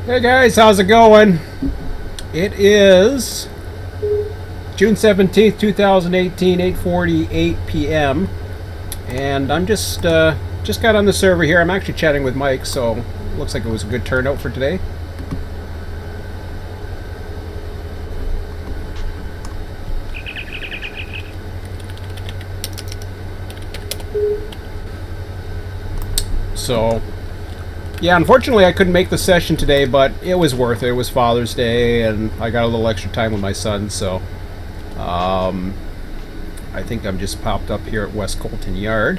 Hey guys, how's it going? It is June 17th, 2018, 8:48 p.m. And I'm just got on the server here. I'm actually chatting with Mike, so looks like it was a good turnout for today. So, yeah, unfortunately I couldn't make the session today, but it was worth it. It was Father's Day, and I got a little extra time with my son, so I think I'm just popped up here at West Colton Yard.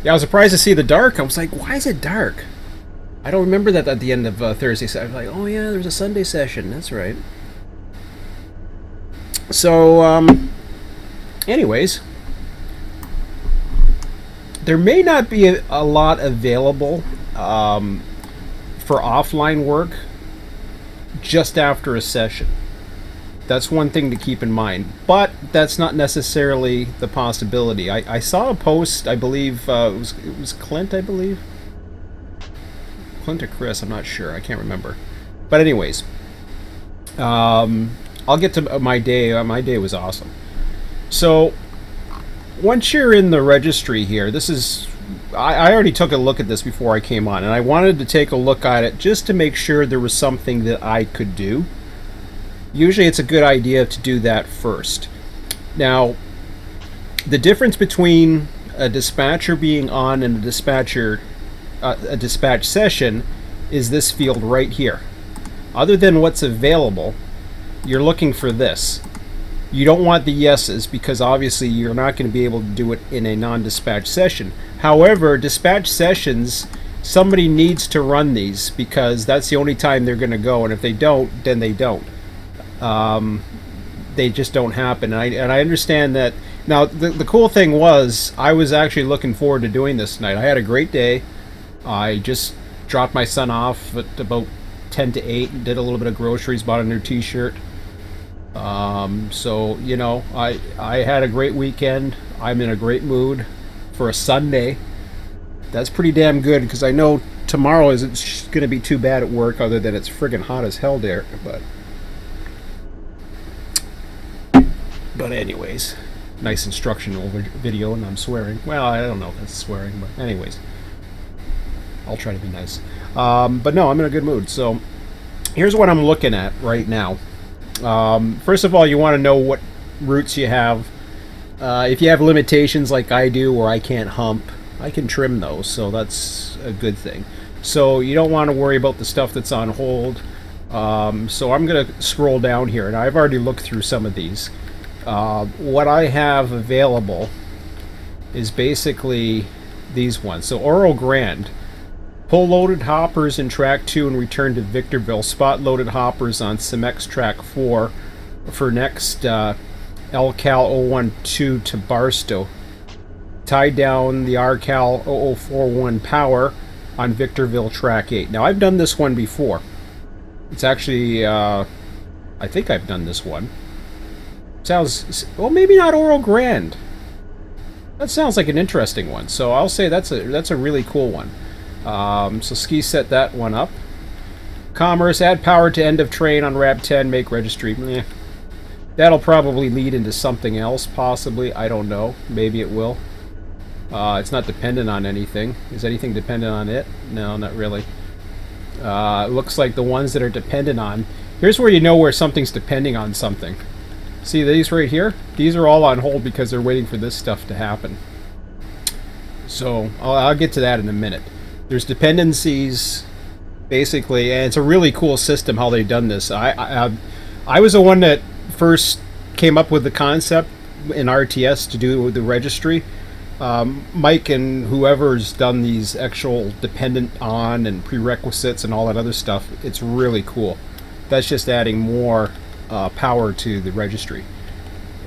Yeah, I was surprised to see the dark. I was like, why is it dark? I don't remember that at the end of Thursday. So I was like, oh yeah, there's a Sunday session. That's right. So, anyways, there may not be a lot available for offline work just after a session. That's one thing to keep in mind, but that's not necessarily the possibility. I saw a post, I believe it was Clint, I believe. Clint or Chris, I'm not sure, I can't remember. But anyways, I'll get to my day. My day was awesome. So once you're in the registry here, this is, I already took a look at this before I came on, and I wanted to take a look at it just to make sure there was something that I could do. Usually it's a good idea to do that first. Now, the difference between a dispatcher being on and a dispatch session is this field right here. Other than what's available, you're looking for this. You don't want the yeses because obviously you're not going to be able to do it in a non-dispatch session. However, dispatch sessions, somebody needs to run these because that's the only time they're going to go, and if they don't, then they don't. They just don't happen, and I understand that. Now the cool thing was I was actually looking forward to doing this tonight. I had a great day. I just dropped my son off at about 10 to 8 and did a little bit of groceries, bought a new t-shirt. So you know, I had a great weekend. I'm in a great mood for a Sunday. That's pretty damn good because I know tomorrow isn't going to be too bad at work, other than it's friggin' hot as hell there. But anyways, nice instructional video, and I'm swearing. Well, I don't know if that's swearing, but anyways, I'll try to be nice. But no, I'm in a good mood. So here's what I'm looking at right now. First of all, you want to know what routes you have. If you have limitations like I do, where I can't hump, I can trim those, so that's a good thing. So you don't want to worry about the stuff that's on hold. So I'm going to scroll down here, and I've already looked through some of these. What I have available is basically these ones. So Oro Grande, pull loaded hoppers in track 2 and return to Victorville. Spot loaded hoppers on Cemex track 4 for next LCal 012 to Barstow. Tie down the RCal 0041 power on Victorville track 8. Now I've done this one before. It's actually I think I've done this one. Sounds, well, maybe not Oro Grande. That sounds like an interesting one, so I'll say that's a really cool one. So Ski set that one up. Commerce, add power to end of train on RAB 10, make registry. Meh. That'll probably lead into something else, possibly. I don't know. Maybe it will. It's not dependent on anything. Is anything dependent on it? No, not really. It looks like the ones that are dependent on... Here's where you know where something's depending on something. See these right here? These are all on hold because they're waiting for this stuff to happen. So I'll get to that in a minute. There's dependencies, basically, and it's a really cool system how they've done this. I was the one that first came up with the concept in RTS to do with the registry. Mike and whoever's done these actual dependent on and prerequisites and all that other stuff, it's really cool. That's just adding more power to the registry.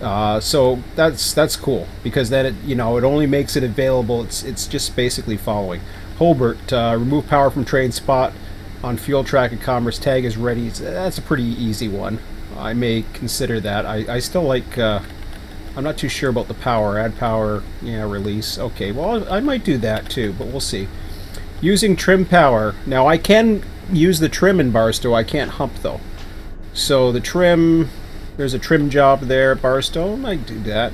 So that's cool because then it only makes it available. It's just basically following. Hobart, remove power from train spot on fuel track and Commerce, tag is ready. That's a pretty easy one. I may consider that. I still like. I'm not too sure about the power. Add power, yeah, release. Okay, well I might do that too, but we'll see. Using trim power. Now I can use the trim in Barstow. I can't hump though. So the trim, there's a trim job there at Barstow. I might do that.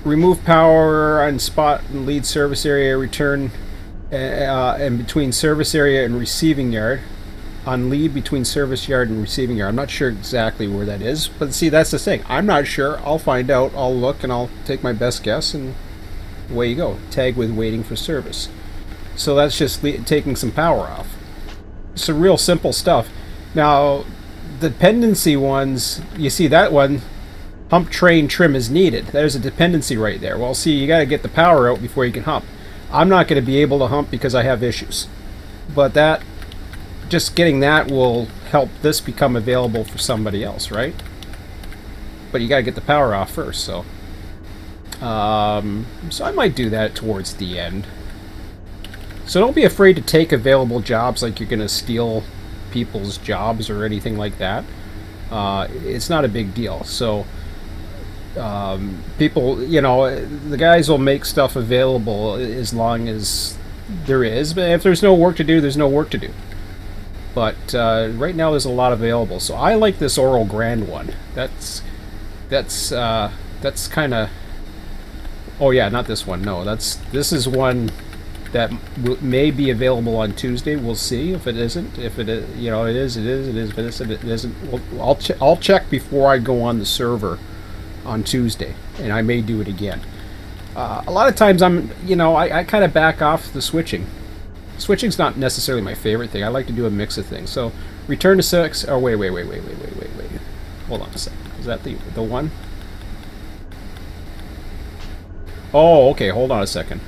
Remove power on spot and lead service area. Return and between service area and receiving yard. On lead between service yard and receiving yard. I'm not sure exactly where that is, but see, that's the thing. I'm not sure. I'll find out. I'll look and I'll take my best guess, and away you go. Tag with waiting for service. So that's just taking some power off. It's some real simple stuff. Now, the dependency ones, you see that one, hump train trim is needed. There's a dependency right there. Well, see, you got to get the power out before you can hump. I'm not going to be able to hump because I have issues. But that, just getting that will help this become available for somebody else, right? But you got to get the power off first, so. So I might do that towards the end. So don't be afraid to take available jobs like you're going to steal people's jobs or anything like that. It's not a big deal. So people, you know, the guys will make stuff available as long as there is. But if there's no work to do, there's no work to do. But right now there's a lot available. So I like this Oro Grande one. That's kind of... Oh yeah, not this one. No, this is one that may be available on Tuesday. We'll see if it isn't. If it is, you know, it is. It is. It is. If it isn't, well, I'll check before I go on the server on Tuesday, and I may do it again. A lot of times I kind of back off the switching. Switching's not necessarily my favorite thing. I like to do a mix of things. So return to 6. Oh wait. Hold on a second. Is that the one? Oh, okay. Hold on a second.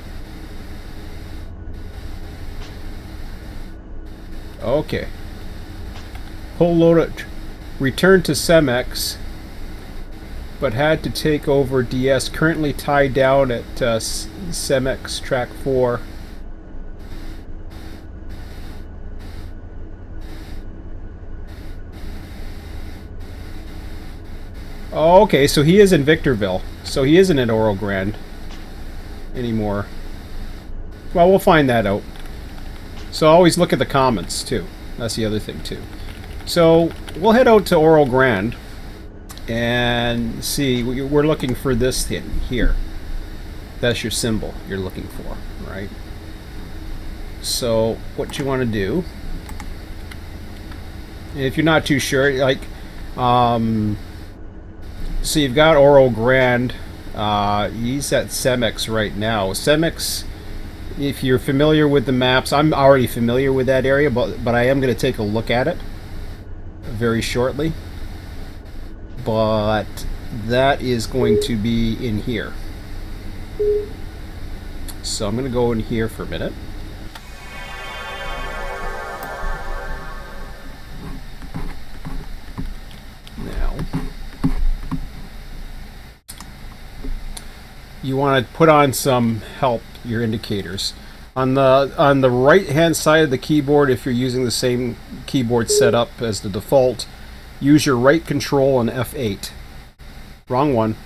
Okay. Pull load it. Return to Cemex, but had to take over DS. Currently tied down at Cemex Track 4. Oh, okay, so he is in Victorville. So he isn't at Oro Grande anymore. Well, we'll find that out. So always look at the comments, too. That's the other thing, too. So we'll head out to Oro Grande and see. We're looking for this thing here. That's your symbol you're looking for, right? So what you want to do, if you're not too sure, like... So you've got Oro Grande. He's at Cemex right now. Cemex, if you're familiar with the maps, I'm already familiar with that area, but I am going to take a look at it very shortly. But that is going to be in here. So I'm going to go in here for a minute. You want to put on some help, your indicators. On the right hand side of the keyboard, if you're using the same keyboard setup as the default, use your right control and F8. Wrong one.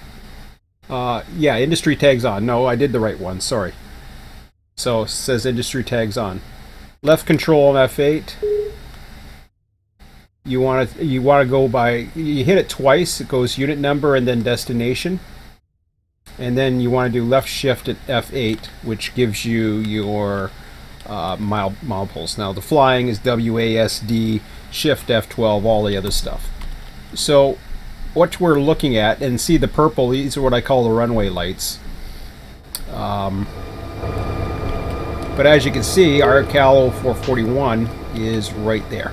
Yeah, industry tags on. No, I did the right one, sorry. So it says industry tags on. Left control and F8. You want to go by, you hit it twice, it goes unit number and then destination. And then you want to do left shift at F8, which gives you your mileposts. Now the flying is WASD, shift F12, all the other stuff. So what we're looking at, and see the purple, these are what I call the runway lights. But as you can see, our Calo 441 is right there.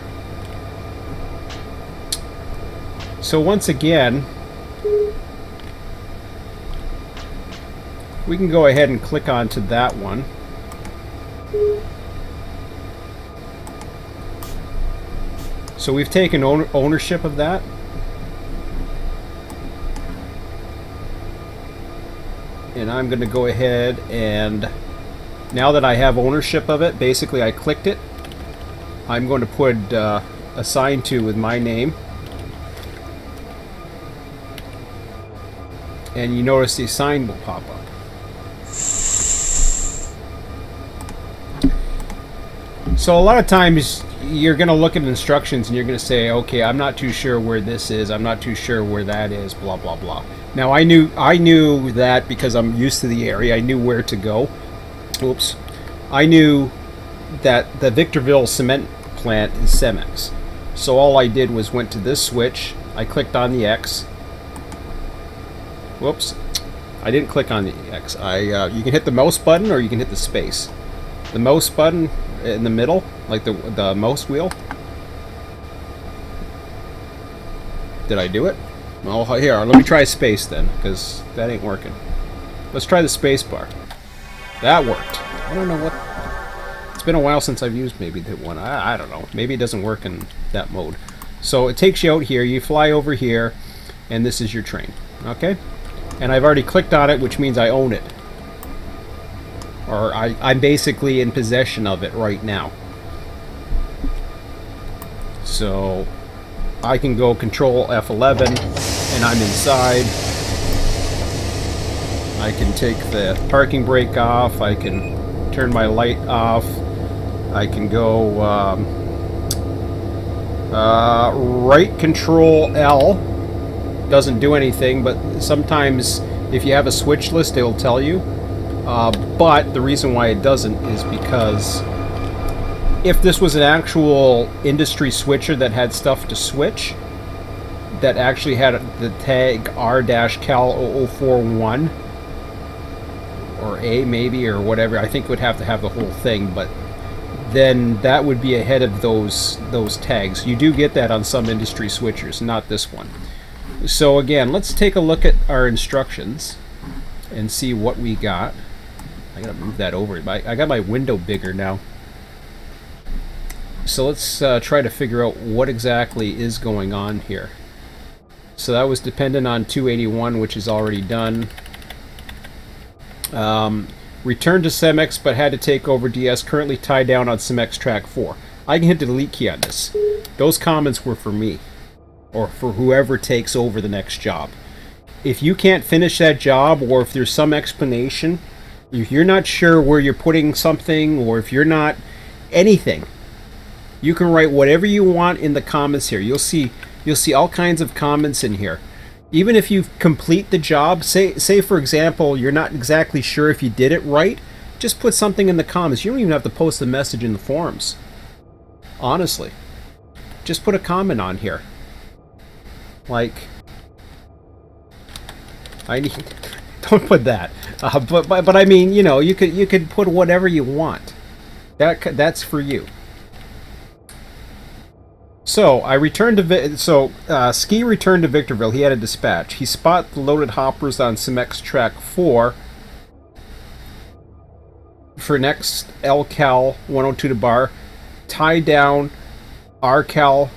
So once again, we can go ahead and click onto that one. So we've taken ownership of that. And I'm going to go ahead and, now that I have ownership of it, basically I clicked it. I'm going to put assign to with my name. And you notice the sign will pop up. So a lot of times you're going to look at instructions and you're going to say, okay, I'm not too sure where this is, I'm not too sure where that is, blah blah blah. Now I knew that because I'm used to the area. I knew where to go. Oops. I knew that the Victorville cement plant is Cemex. So all I did was went to this switch, I clicked on the X. Whoops. I didn't click on the X. You can hit the mouse button or you can hit the space. The mouse button in the middle, like the mouse wheel. Did I do it? Well, here, let me try space then, because that ain't working. Let's try the space bar. That worked. I don't know what... It's been a while since I've used maybe that one. I don't know. Maybe it doesn't work in that mode. So it takes you out here, you fly over here, and this is your train. Okay? And I've already clicked on it, which means I own it. Or I'm basically in possession of it right now. So I can go Control F11 and I'm inside. I can take the parking brake off. I can turn my light off. I can go right Control L. Doesn't do anything, but sometimes if you have a switch list, it'll tell you. But the reason why it doesn't is because if this was an actual industry switcher that had stuff to switch, that actually had the tag R-Cal 0041, or A maybe, or whatever, I think it would have to have the whole thing, but then that would be ahead of those tags. You do get that on some industry switchers, not this one. So again, let's take a look at our instructions and see what we got. I gotta move that over. I got my window bigger now. So let's try to figure out what exactly is going on here. So that was dependent on 281, which is already done. Returned to Cemex, but had to take over DS. Currently tied down on Cemex Track 4. I can hit the delete key on this. Those comments were for me, or for whoever takes over the next job. If you can't finish that job, or if there's some explanation, if you're not sure where you're putting something, or if you're not anything, you can write whatever you want in the comments here. You'll see all kinds of comments in here. Even if you complete the job, say for example, you're not exactly sure if you did it right, just put something in the comments. You don't even have to post a message in the forums. Honestly. Just put a comment on here. Like, I need... Don't put that. But I mean, you know, you could put whatever you want. That's for you. So I returned to Ski returned to Victorville. He had a dispatch. He spotted the loaded hoppers on Cemex Track 4 for next L-Cal 102 to bar. Tie down R-Cal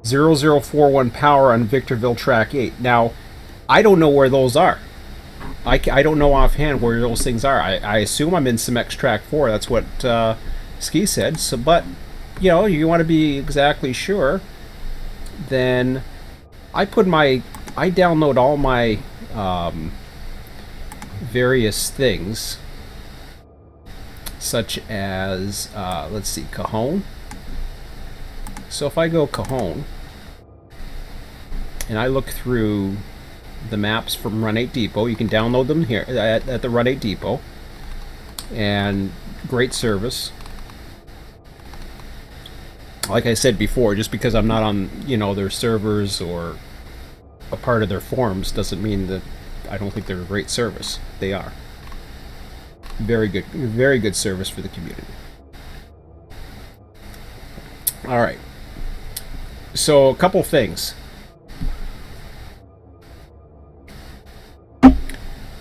0041 power on Victorville Track 8. Now, I don't know where those are. I don't know offhand where those things are. I assume I'm in Cemex Track 4. That's what Ski said. So, but, you know, you want to be exactly sure, then I download all my various things, such as, let's see, Cajon. So if I go Cajon, and I look through the maps from Run 8 Depot, you can download them here at the Run 8 Depot, and great service. Like I said before, just because I'm not on, you know, their servers or a part of their forums doesn't mean that I don't think they're a great service. They are. Very good service for the community. Alright. So, a couple things.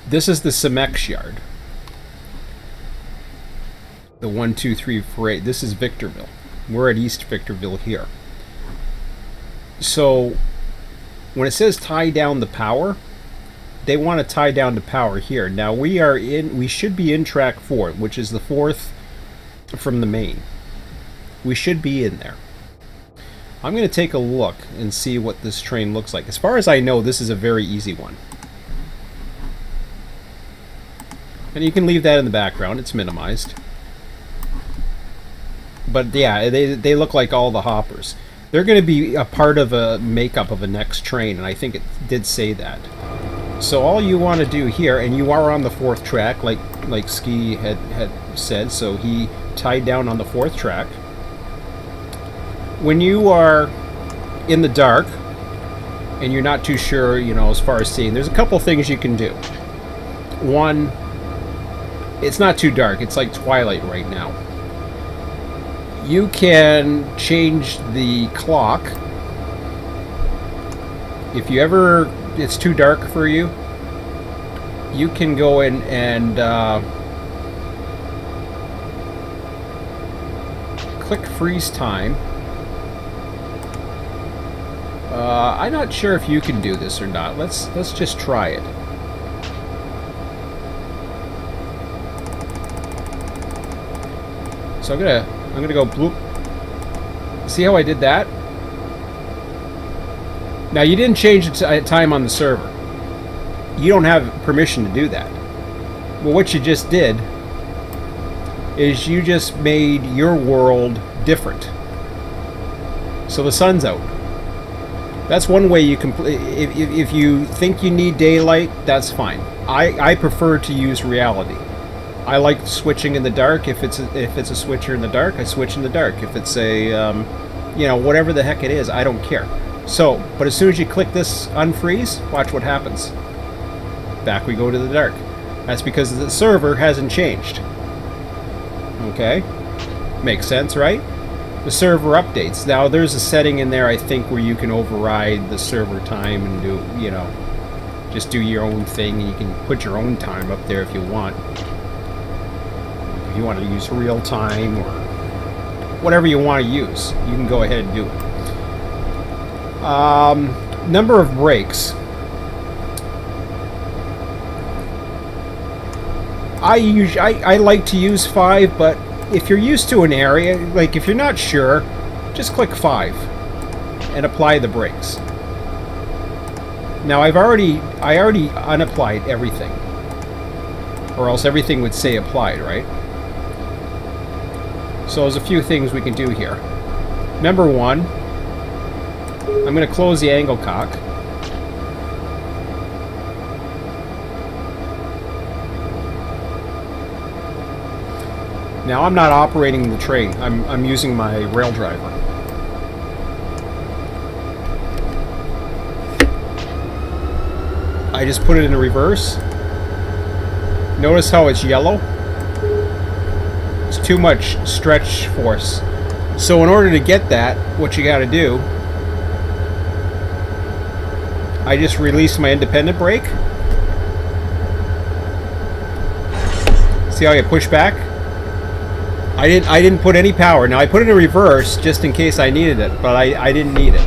This is the Cemex yard. The 1, 2, 3, 4, 8. This is Victorville. We're at East Victorville here. So, when it says tie down the power, they want to tie down the power here. Now we should be in track 4, which is the 4th from the main. We should be in there. I'm going to take a look and see what this train looks like. As far as I know, this is a very easy one. And you can leave that in the background, it's minimized. But yeah, they look like all the hoppers. They're going to be a part of a makeup of a next train, and I think it did say that. So all you want to do here, and you are on the 4th track, like Ski had said, so he tied down on the 4th track. When you are in the dark, and you're not too sure, you know, as far as seeing, there's a couple things you can do. One, it's not too dark, it's like twilight right now. You can change the clock. If you ever, it's too dark for you, you can go in and click freeze time. I'm not sure if you can do this or not. Let's just try it. So I'm gonna go bloop. See how I did that? Now you didn't change the time on the server. You don't have permission to do that. Well, what you just did is you just made your world different. So the sun's out. That's one way you can. If you think you need daylight, that's fine. I prefer to use reality. I like switching in the dark. If it's a switcher in the dark, I switch in the dark. If it's a you know, whatever the heck it is, I don't care. So, but as soon as you click this unfreeze, watch what happens. Back we go to the dark. That's because the server hasn't changed. Okay, makes sense, right? The server updates. Now there's a setting in there, I think, where you can override the server time and do, you know, just do your own thing. You can put your own time up there if you want. If you want to use real time or whatever you want to use, you can go ahead and do it. Number of breaks. I like to use 5, but if you're used to an area, like if you're not sure, just click 5 and apply the brakes. Now I already unapplied everything, or else everything would say applied, right? So there's a few things we can do here. Number 1, I'm going to close the angle cock. Now I'm not operating the train. I'm using my rail driver. I just put it in reverse. Notice how it's yellow? It's too much stretch force. So in order to get that, what you gotta do, I just release my independent brake. See how you push back? I didn't put any power. Now I put it in reverse just in case I needed it, but I didn't need it.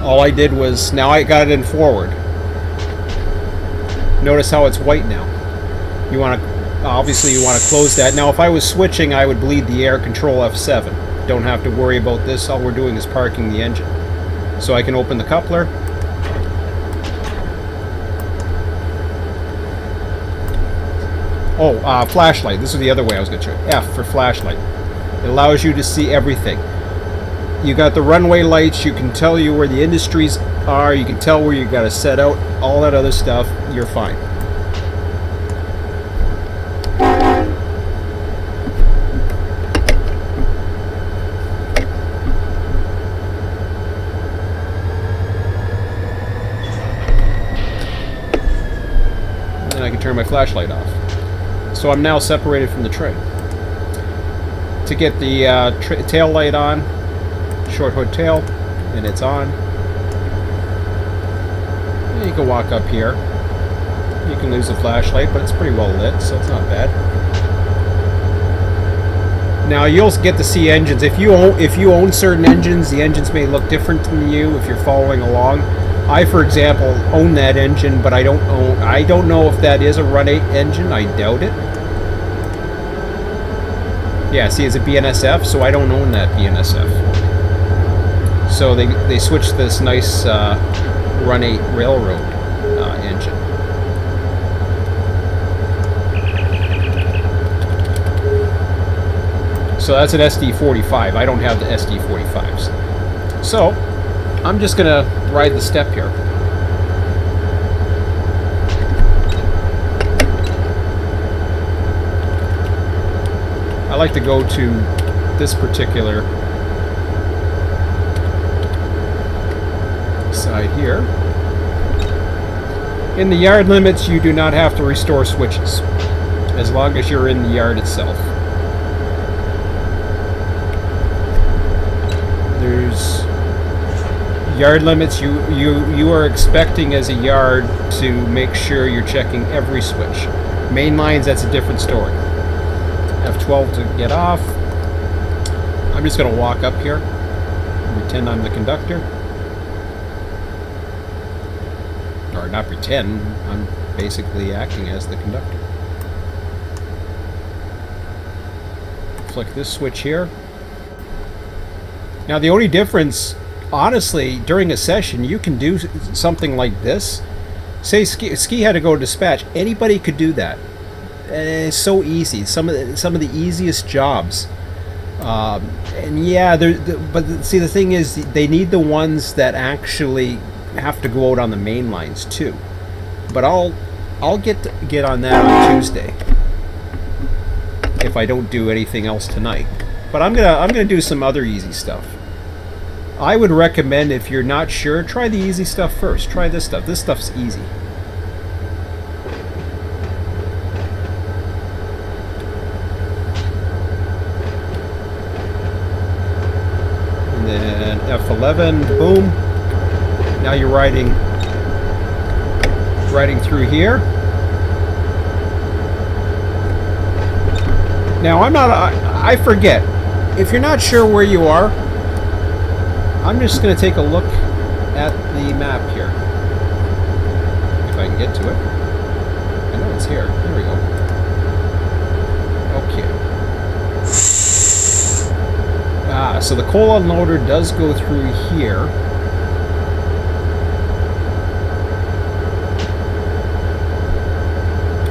All I did was, now I got it in forward. Notice how it's white now. You want to, obviously you want to close that. Now if I was switching, I would bleed the air, control F7. Don't have to worry about this. All we're doing is parking the engine. So I can open the coupler. Oh, flashlight. This is the other way I was going to show you. F for flashlight. It allows you to see everything. You got the runway lights. You can tell you where the industries are. You can tell where you got to set out. All that other stuff. You're fine. And then I can turn my flashlight off. So I'm now separated from the train. To get the tail light on, short hood tail, and it's on. And you can walk up here. You can lose the flashlight, but it's pretty well lit, so it's not bad. Now you'll get to see engines. If you own certain engines, the engines may look different than you if you're following along. I, for example, own that engine, but I don't know if that is a Run 8 engine. I doubt it. Yeah, see, it's a BNSF, so I don't own that BNSF. So they switched this nice Run 8 railroad engine. So that's an SD45. I don't have the SD45s. So I'm just gonna ride the step here. I like to go to this particular side here. In the yard limits, you do not have to restore switches, as long as you're in the yard itself. There's yard limits. You are expecting as a yard to make sure you're checking every switch. Main lines, that's a different story. F12 to get off. I'm just going to walk up here and pretend I'm the conductor. Or not pretend, I'm basically acting as the conductor. Flick this switch here. Now the only difference, honestly, during a session, you can do something like this. Say Ski had to go to dispatch. Anybody could do that. It's so easy. Some of the easiest jobs. And yeah, but see, the thing is, they need the ones that actually have to go out on the main lines too. But I'll get on that on Tuesday if I don't do anything else tonight. But I'm gonna do some other easy stuff. I would recommend, if you're not sure, try the easy stuff first. Try this stuff. This stuff's easy. And then F11, boom. Now you're riding through here. Now I forget. If you're not sure where you are, I'm just going to take a look at the map here. If I can get to it. I know it's here. There we go. Okay. So the coal unloader does go through here.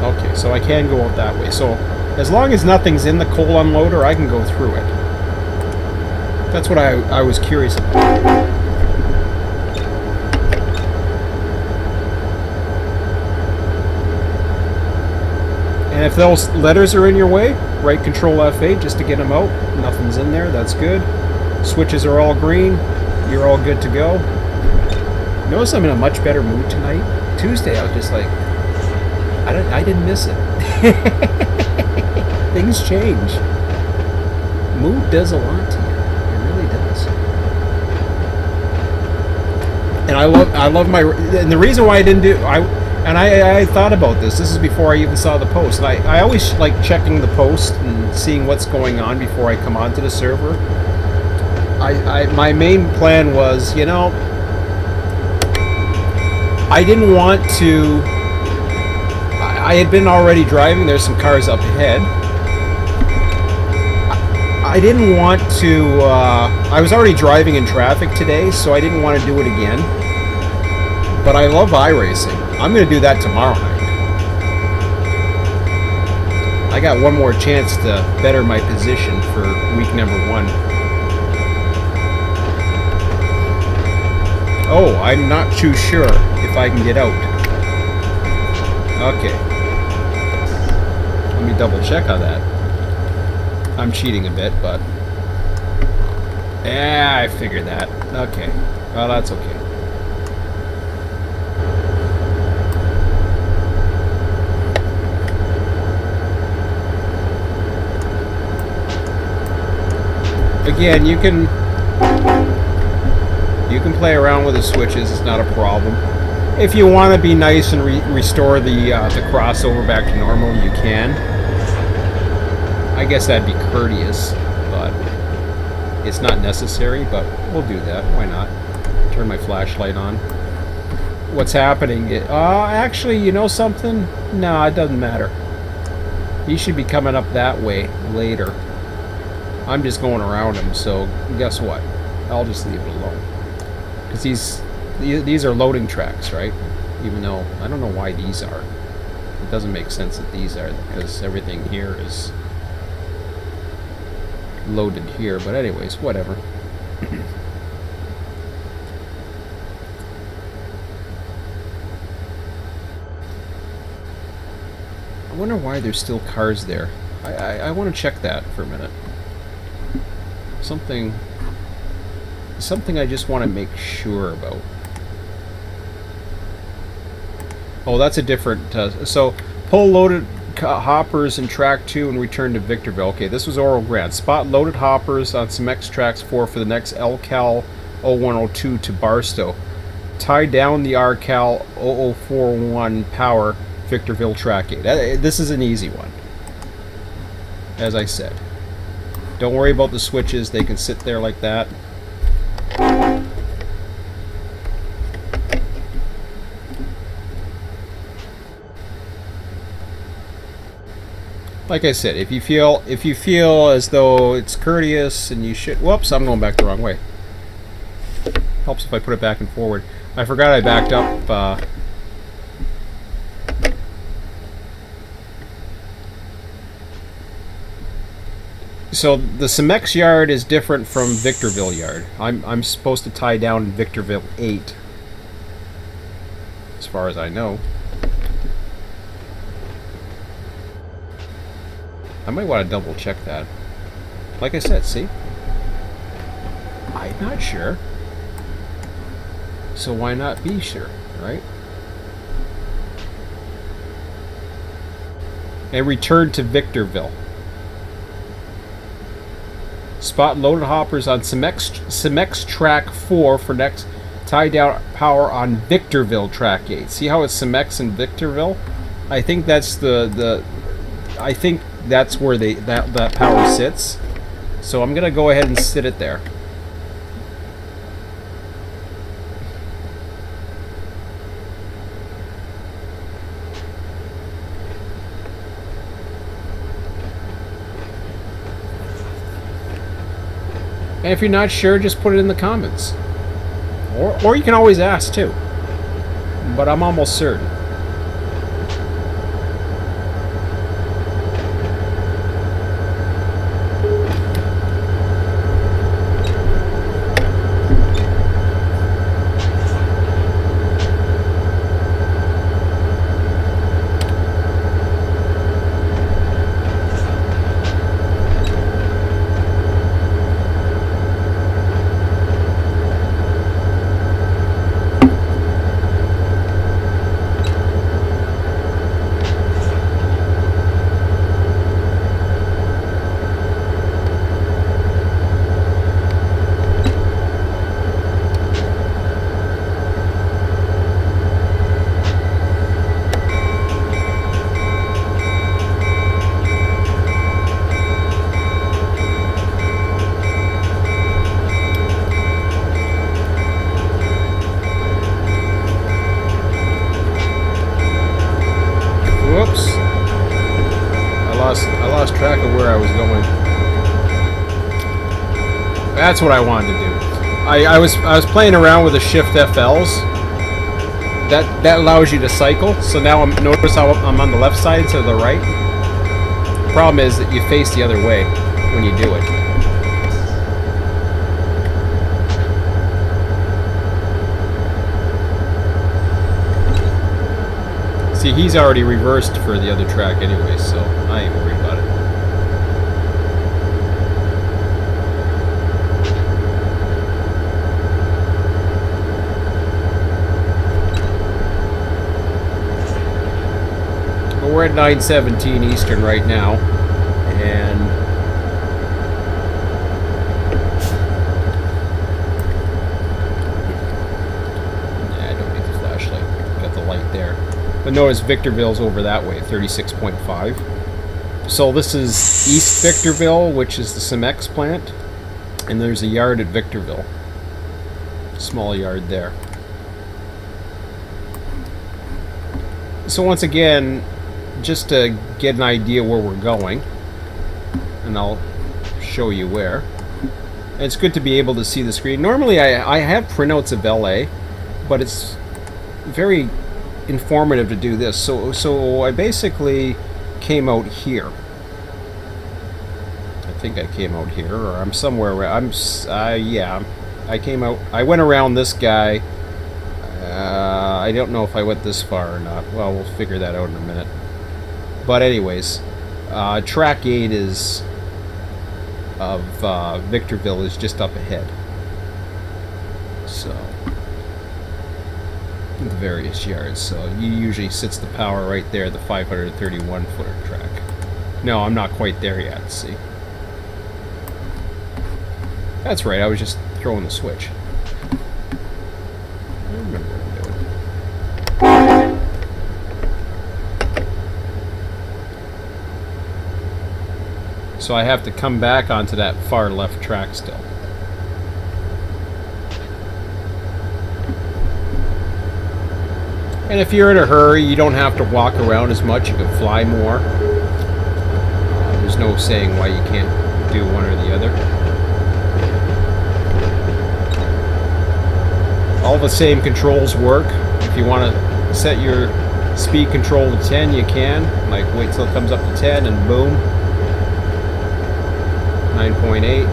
Okay, so I can go out that way. So as long as nothing's in the coal unloader, I can go through it. That's what I was curious about. And if those letters are in your way, right Control F8 just to get them out. Nothing's in there, that's good. Switches are all green, you're all good to go. Notice I'm in a much better mood tonight. Tuesday I was just like, I didn't miss it. Things change. Mood does a lot to you. And I love my, and the reason why I didn't do, I thought about this. This is before I even saw the post. And I always like checking the post and seeing what's going on before I come onto the server. My main plan was, you know, I didn't want to, I had been already driving. There's some cars up ahead. I didn't want to, I was already driving in traffic today, so I didn't want to do it again. But I love iRacing. I'm going to do that tomorrow night. I got one more chance to better my position for week number 1. Oh, I'm not too sure if I can get out. Okay. Let me double check on that. I'm cheating a bit, but... yeah, I figured that. Okay. Well, that's okay. Again, you can play around with the switches. It's not a problem. If you want to be nice and restore the crossover back to normal, you can. I guess that'd be courteous, but it's not necessary. But we'll do that. Why not? Turn my flashlight on. What's happening? Actually, you know something? No, it doesn't matter. He should be coming up that way later. I'm just going around him, so guess what? I'll just leave it alone. Because these are loading tracks, right? Even though I don't know why these are. It doesn't make sense that these are, because everything here is loaded here, but anyways, whatever. I wonder why there's still cars there. I want to check that for a minute. Something I just want to make sure about. Oh, that's a different... so, pull loaded hoppers in track 2 and return to Victorville. Okay, this was Oral Grant. Spot loaded hoppers on Cemex tracks 4 for the next LCal 0102 to Barstow. Tie down the RCal 0041 power Victorville track 8. This is an easy one. As I said. Don't worry about the switches. They can sit there like that. Like I said, if you feel as though it's courteous and you should... Whoops, I'm going back the wrong way. Helps if I put it back and forward. I forgot I backed up... So the Cemex yard is different from Victorville yard. I'm supposed to tie down Victorville 8, as far as I know. I might want to double check that. Like I said, see? I'm not sure. So why not be sure, right? And return to Victorville. Spot loaded hoppers on Cemex track 4 for next tie down power on Victorville track 8. See how it's Cemex and Victorville? I think that's I think that's where that power sits. So I'm gonna go ahead and sit it there. And if you're not sure, just put it in the comments. Or you can always ask too. But I'm almost certain. That's what I wanted to do. I was playing around with the Shift FLs. That allows you to cycle. So now notice how I'm on the left side instead of the right. The problem is that you face the other way when you do it. See, he's already reversed for the other track anyway, so I ain't worried about it. We're at 9:17 Eastern right now, and yeah, I don't need the flashlight. Got the light there. But notice Victorville's over that way, 36.5. So this is East Victorville, which is the Cemex plant, and there's a yard at Victorville. Small yard there. So once again, just to get an idea where we're going, and I'll show you where. And it's good to be able to see the screen. Normally I have printouts of LA, but it's very informative to do this. So I basically came out here at think I came out here, or I'm somewhere where yeah, I came out. I went around this guy. I don't know if I went this far or not. Well, we'll figure that out in a minute. But anyways, track 8 is of Victorville is just up ahead. So the various yards. So he usually sits the power right there, the 531 footer track. No, I'm not quite there yet. See, that's right. I was just throwing the switch. I don't remember what I'm doing. So I have to come back onto that far left track still. And if you're in a hurry, you don't have to walk around as much. You can fly more. There's no saying why you can't do one or the other. All the same controls work. If you want to set your speed control to 10, you can. Like, wait till it comes up to 10 and boom. 9.8.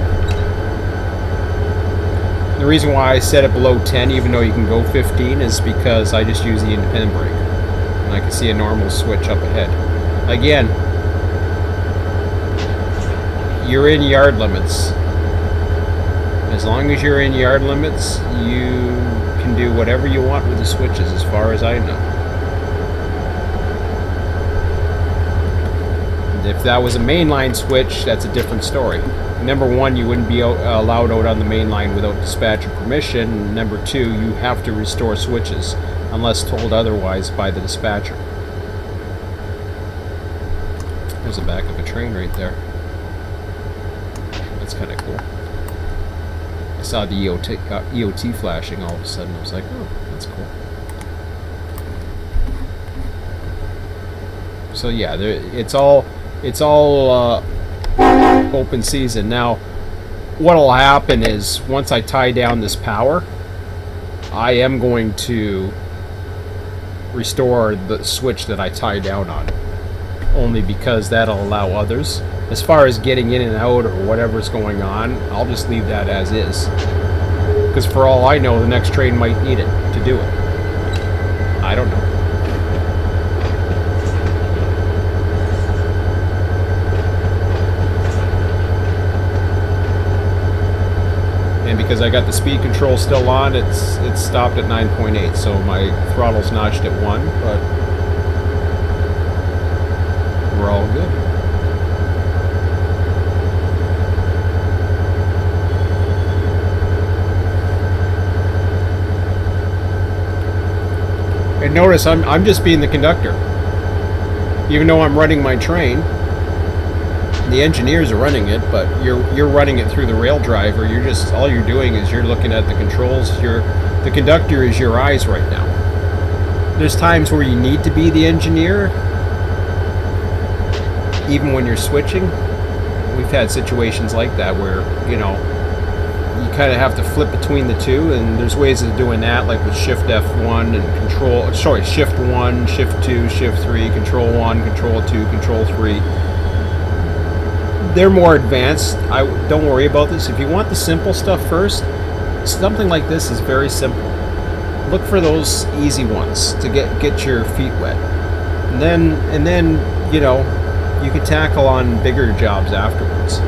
The reason why I set it below 10, even though you can go 15, is because I just use the independent brake. And I can see a normal switch up ahead. Again, you're in yard limits. As long as you're in yard limits, you can do whatever you want with the switches, as far as I know. And if that was a mainline switch, that's a different story. Number one, you wouldn't be allowed out on the main line without dispatcher permission. Number two, you have to restore switches unless told otherwise by the dispatcher. There's the back of a train right there. That's kind of cool. I saw the EOT flashing all of a sudden. I was like, oh, that's cool. So yeah, it's all open season. Now, what'll happen is once I tie down this power, I am going to restore the switch that I tie down on, only because that'll allow others. As far as getting in and out or whatever's going on, I'll just leave that as is, because for all I know, the next train might need it to do it. I don't know. And because I got the speed control still on, it's stopped at 9.8, so my throttle's notched at 1, but we're all good. And notice I'm just being the conductor. Even though I'm running my train, the engineers are running it, but you're running it through the rail driver. You're just, all you're doing is you're looking at the controls. The conductor is your eyes right now. There's times where you need to be the engineer, even when you're switching. We've had situations like that where, you know, you kind of have to flip between the two, and there's ways of doing that, like with Shift F1 and Shift 1, Shift 2, Shift 3, Control 1, Control 2, Control 3. They're more advanced. Don't worry about this. If you want the simple stuff first, something like this is very simple. Look for those easy ones to get your feet wet, and then you know, you can tackle on bigger jobs afterwards.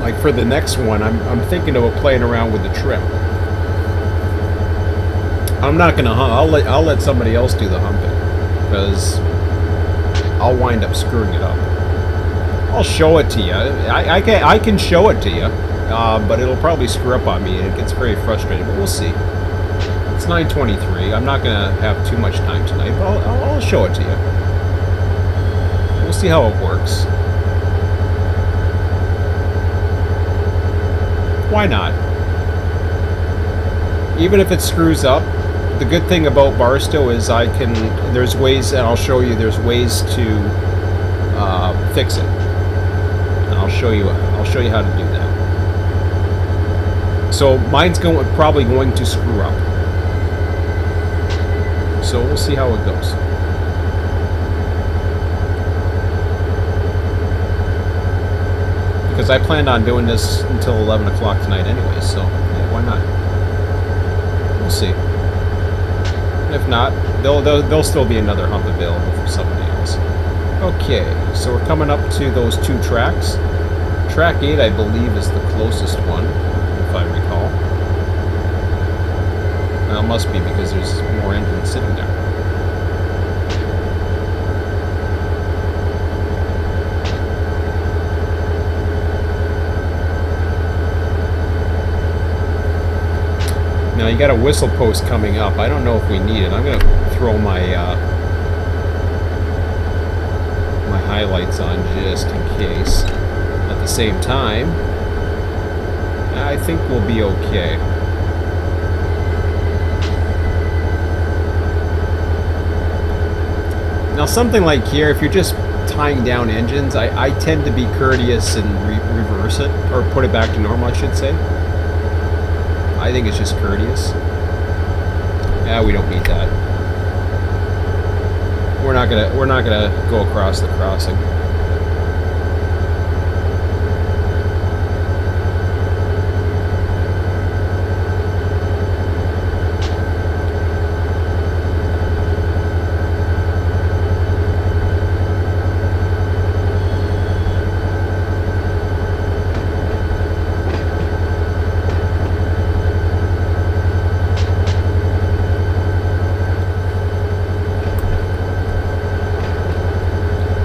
Like for the next one, I'm thinking about playing around with the trim. I'm not gonna hump. I'll let somebody else do the humping, because I'll wind up screwing it up. I'll show it to you. I can show it to you, but it'll probably screw up on me, and it gets very frustrating. But we'll see. It's 9:23. I'm not gonna have too much time tonight, but I'll show it to you. We'll see how it works. Why not? Even if it screws up, the good thing about Barstow is there's ways, and I'll show you, there's ways to fix it. And I'll show you how to do that. So mine's probably going to screw up. So we'll see how it goes. Because I planned on doing this until 11 o'clock tonight anyway, so yeah, why not? We'll see. And if not, there'll still be another hump available for somebody else. Okay, so we're coming up to those 2 tracks. Track 8, I believe, is the closest one, if I recall. Well, it must be because there's more engines sitting there. Now you got a whistle post coming up. I don't know if we need it. I'm gonna throw my my highlights on just in case. At the same time, I think we'll be okay. Now something like here, if you're just tying down engines, I tend to be courteous and reverse it, or put it back to normal, I should say. I think it's just courteous. Yeah, we don't need that. We're not gonna go across the crossing.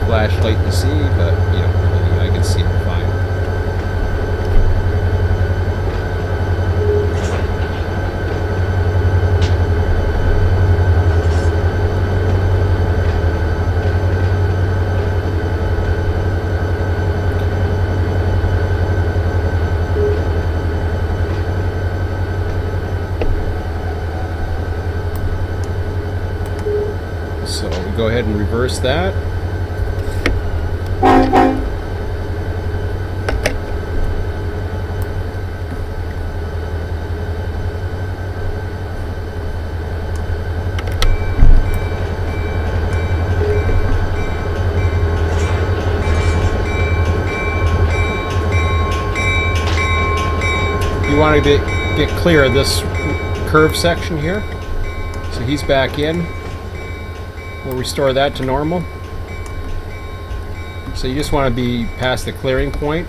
Flashlight to see, but you know, I can see it fine. So we go ahead and reverse that. You want to get clear of this curve section here. So he's back in. We'll restore that to normal. So you just want to be past the clearing point.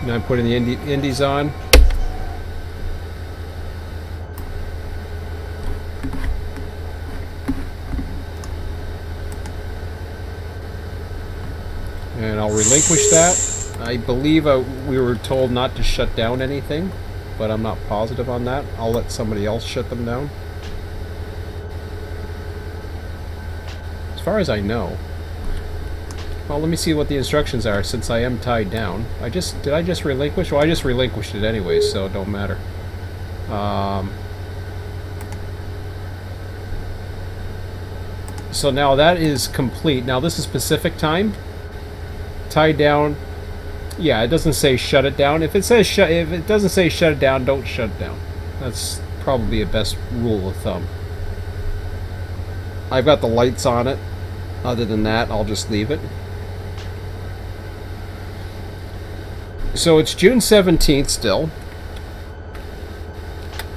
Now I'm putting the indies on. And I'll relinquish that. I believe we were told not to shut down anything, but I'm not positive on that. I'll let somebody else shut them down. As far as I know. Well, let me see what the instructions are since I am tied down. Did I just relinquish? Well, I just relinquished it anyway, so it don't matter. So now that is complete. Now this is Pacific time. Tied down. Yeah, it doesn't say shut it down. If it doesn't say shut it down, don't shut it down. That's probably a best rule of thumb. I've got the lights on it. Other than that, I'll just leave it. So it's June 17th still.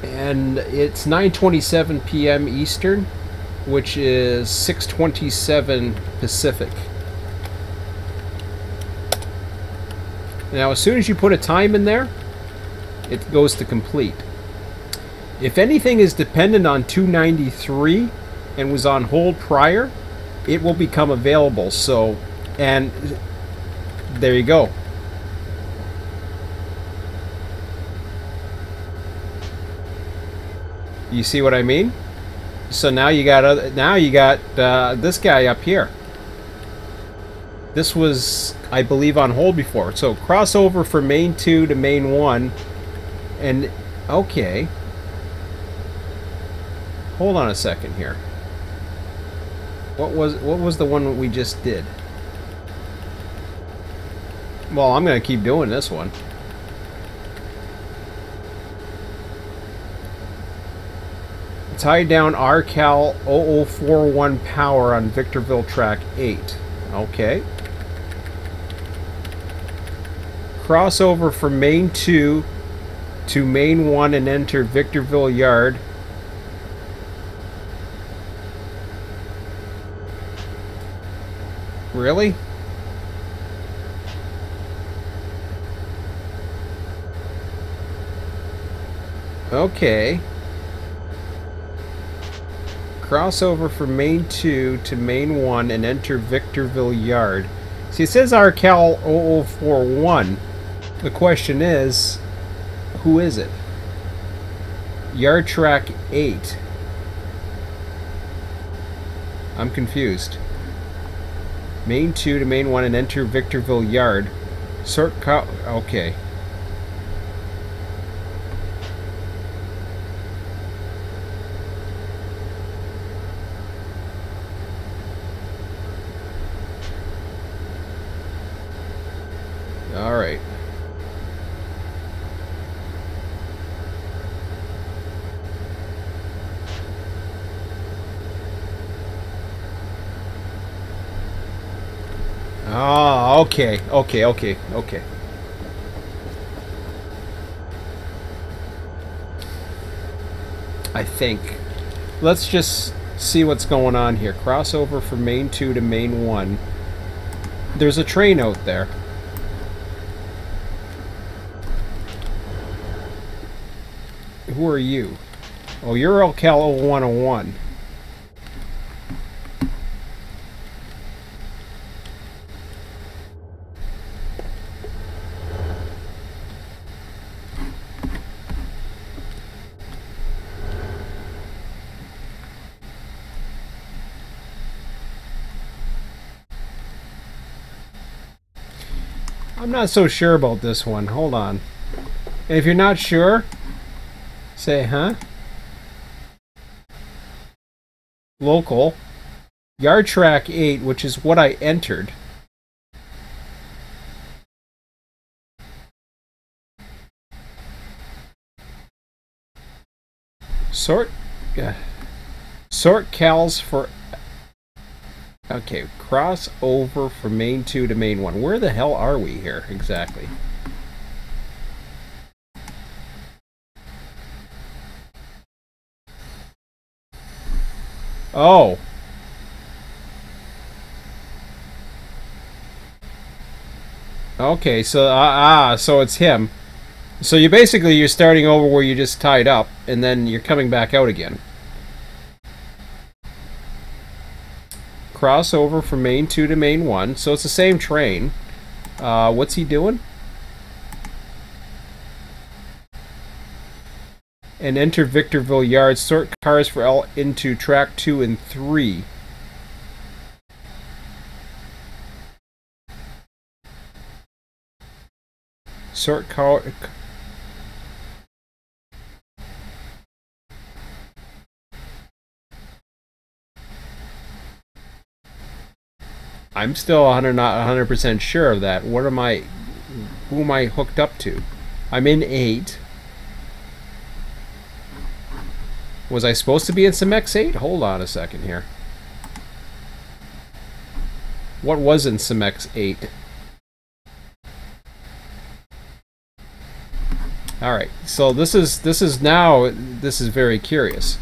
And it's 9:27 p.m. Eastern, which is 6:27 Pacific. Now, as soon as you put a time in there, it goes to complete. If anything is dependent on 293 and was on hold prior, it will become available. So, and there you go. You see what I mean? So now you got this guy up here. This was, I believe, on hold before. So crossover from main 2 to main 1, and okay. Hold on a second here. What was the one we just did? Well, I'm gonna keep doing this one. Tie down RCal 0041 power on Victorville track 8. Okay. Crossover from main 2 to main 1 and enter Victorville Yard. Really? Okay. Crossover from main 2 to main 1 and enter Victorville Yard. See, it says RCal 0041. The question is, who is it? Yard track 8. I'm confused. Main 2 to main 1 and enter Victorville Yard. Okay. All right. Ah, okay. I think. Let's just see what's going on here. Crossover from main 2 to main 1. There's a train out there. Who are you? Oh, you're RCal 0101. I'm not so sure about this one. Hold on. And if you're not sure, say, huh? Local. Yard track 8, which is what I entered. Sort cals for... Okay, cross over from main 2 to main 1. Where the hell are we here, exactly? Oh. Okay, so, so it's him. So you're starting over where you just tied up, and then you're coming back out again. Crossover from main 2 to main 1, so it's the same train. What's he doing? And enter Victorville Yard. Sort cars for L into track 2 and 3. Sort car... I'm still not 100% sure of that. What am I... Who am I hooked up to? I'm in 8. Was I supposed to be in some X8? Hold on a second here. What was in some X8? Alright, so this is very curious.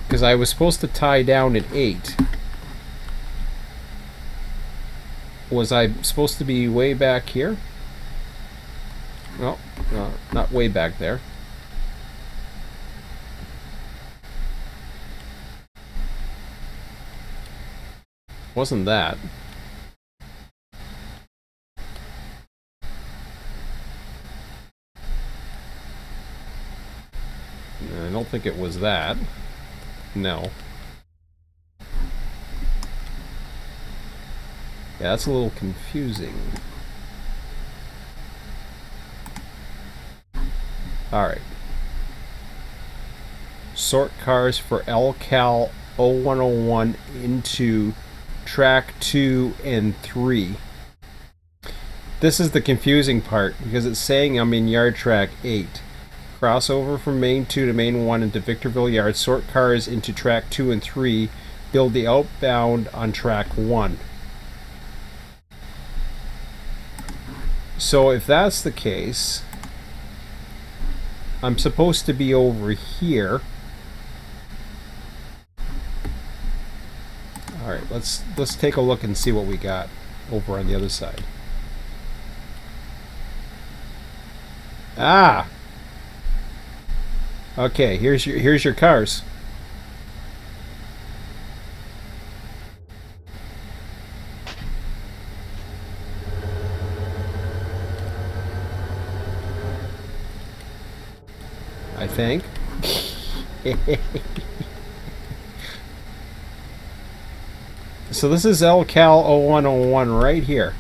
Because I was supposed to tie down at 8. Was I supposed to be way back here? No, not way back there. Wasn't that. I don't think it was that. No. Yeah, that's a little confusing. Alright. Sort cars for RCal 0101 into track 2 and 3. This is the confusing part, because it's saying I'm in yard track 8. Crossover from main 2 to main 1 into Victorville Yard. Sort cars into track 2 and 3. Build the outbound on track 1. So if that's the case, I'm supposed to be over here. Alright, let's take a look and see what we got over on the other side. Ah! Okay, here's your cars. I think. So this is LCal 0101 right here.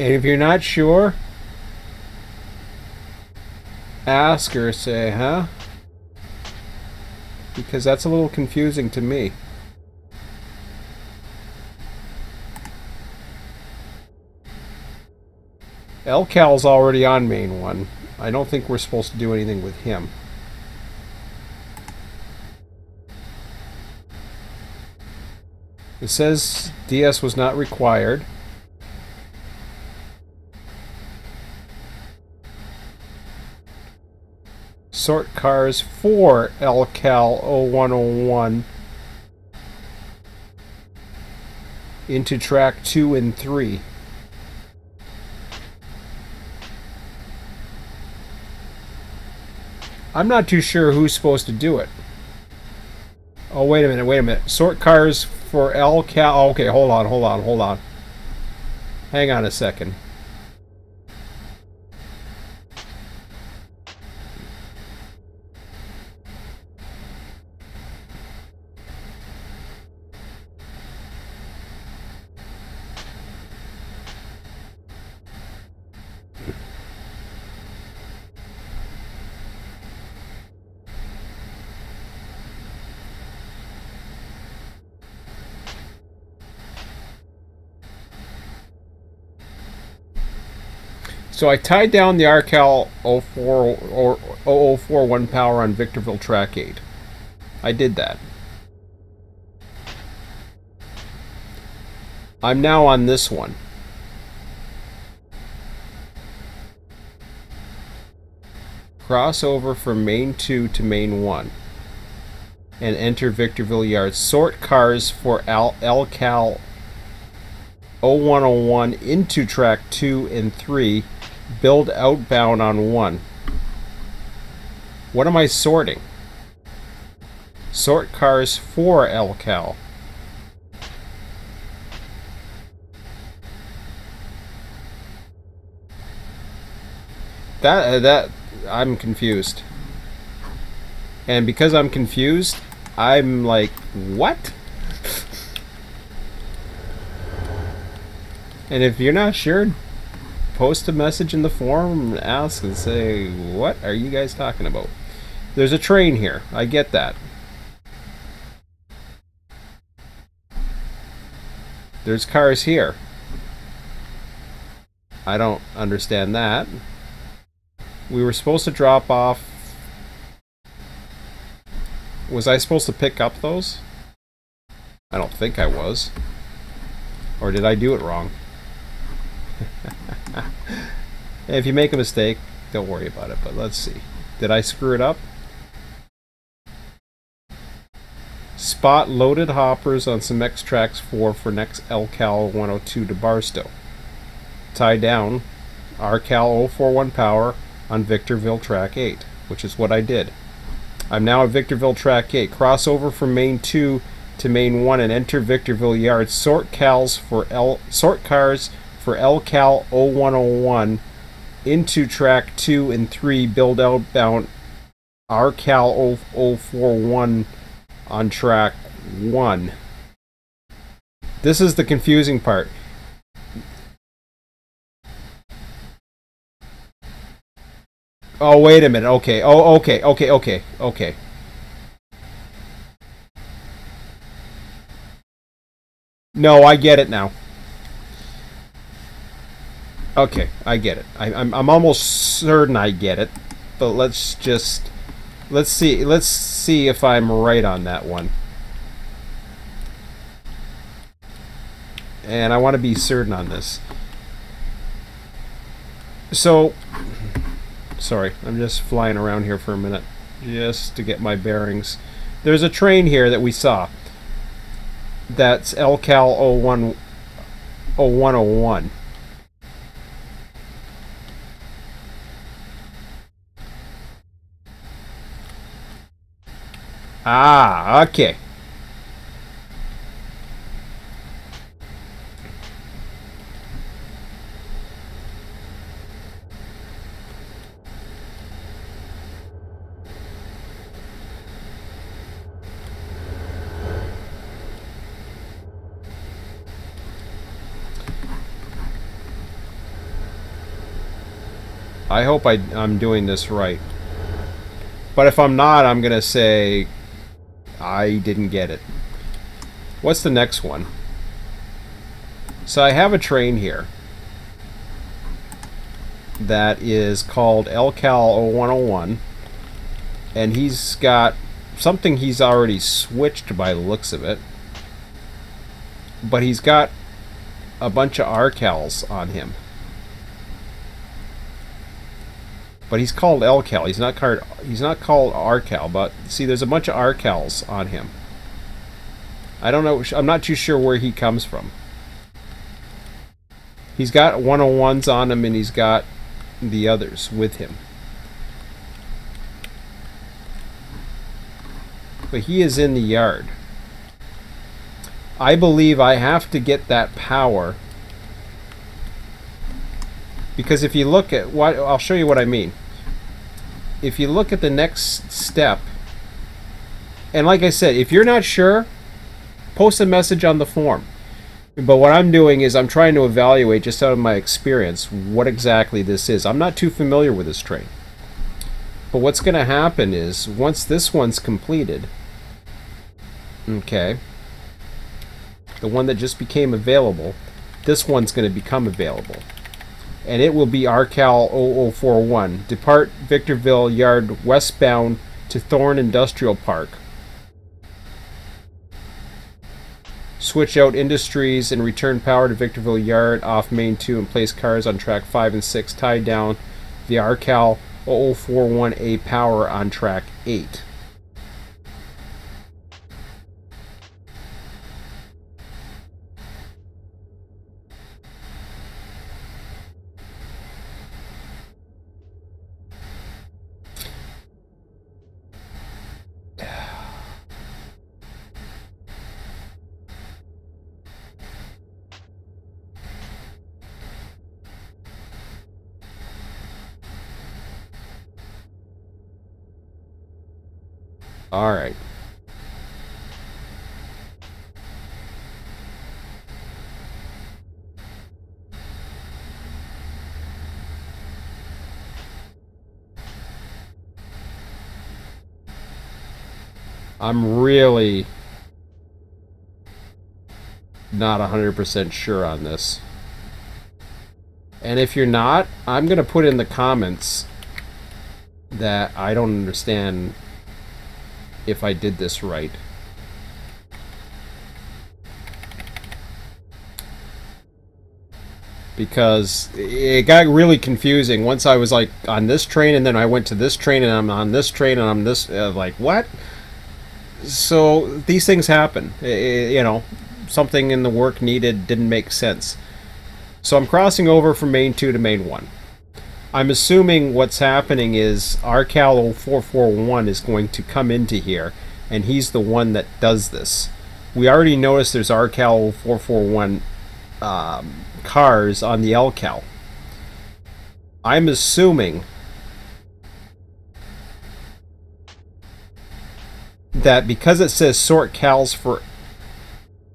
And if you're not sure, ask or say, huh? Because that's a little confusing to me. LCal's already on main 1. I don't think we're supposed to do anything with him. It says DS was not required. Sort cars for LCal 0101 into track 2 and 3. I'm not too sure who's supposed to do it. Oh, wait a minute. Sort cars for LCal. Okay, hold on. Hang on a second. So I tied down the RCal 04 or 0041 power on Victorville Track 8. I did that. I'm now on this one. Crossover from main 2 to main 1. And enter Victorville Yard. Sort cars for LCal 0101 into track 2 and 3. Build outbound on 1. What am I sorting? Sort cars for LCal. That I'm confused. And because I'm confused, I'm like, what? And if you're not sure, post a message in the forum and ask and say, what are you guys talking about? There's a train here. I get that. There's cars here. I don't understand that. We were supposed to drop off. Was I supposed to pick up those? I don't think I was. Or did I do it wrong? If you make a mistake, don't worry about it, but let's see. Did I screw it up? Spot loaded hoppers on some X-Trax 4 for next LCal 102 to Barstow. Tie down RCal 041 power on Victorville Track 8, which is what I did. I'm now at Victorville Track 8. Crossover from main 2 to main 1 and enter Victorville Yard. Sort cars for LCal 0101 into track 2 and 3. Build outbound RCal 0041 on track 1. This is the confusing part. Oh, wait a minute. Okay. Oh, okay. Okay. Okay. Okay. No, I get it now. Okay, I get it. I'm almost certain I get it, but let's see if I'm right on that one. And I want to be certain on this. So, sorry, I'm just flying around here for a minute just to get my bearings. There's a train here that we saw. That's LCal 0101. Ah, okay. I hope I'm doing this right. But if I'm not, I'm going to say I didn't get it. What's the next one? So I have a train here that is called LCal 0101, and he's got something he's already switched by the looks of it, but he's got a bunch of RCals on him. But he's called LCal. He's not called RCal, but see, there's a bunch of RCals on him. I don't know. I'm not too sure where he comes from. He's got 101s on him, and he's got the others with him. But he is in the yard. I believe I have to get that power, because if you look at what, I'll show you what I mean. If you look at the next step, and like I said, if you're not sure, post a message on the forum. But what I'm doing is I'm trying to evaluate, just out of my experience, what exactly this is. I'm not too familiar with this train. But what's going to happen is, once this one's completed, okay, the one that just became available, this one's going to become available. And it will be RCal 0041. Depart Victorville Yard westbound to Thorn Industrial Park. Switch out Industries and return power to Victorville Yard off Main 2 and place cars on track 5 and 6. Tie down the RCal 0041A power on track 8. All right. I'm really not 100% sure on this. And if you're not, I'm going to put in the comments that I don't understand if I did this right. Because it got really confusing once I was like on this train, and then I went to this train, and I'm on this train, and I'm this, like, what? So these things happen. You know, something in the work needed didn't make sense. So I'm crossing over from Main 2 to Main 1. I'm assuming what's happening is RCal 0441 is going to come into here, and he's the one that does this. We already noticed there's RCal 0441 cars on the LCal. I'm assuming that because it says sort cals for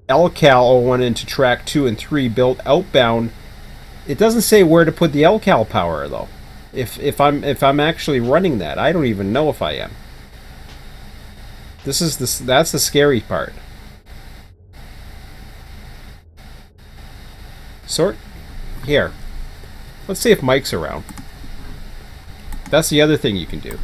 LCal 01 into track 2 and 3 built outbound, it doesn't say where to put the LCal power, though. if I'm actually running that. I don't even know if I am. That's the scary part. Sort here. Let's see if Mike's around. That's the other thing you can do.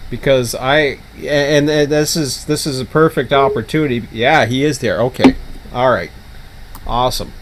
Because and this is a perfect opportunity. Yeah, he is there. Okay. All right. Awesome.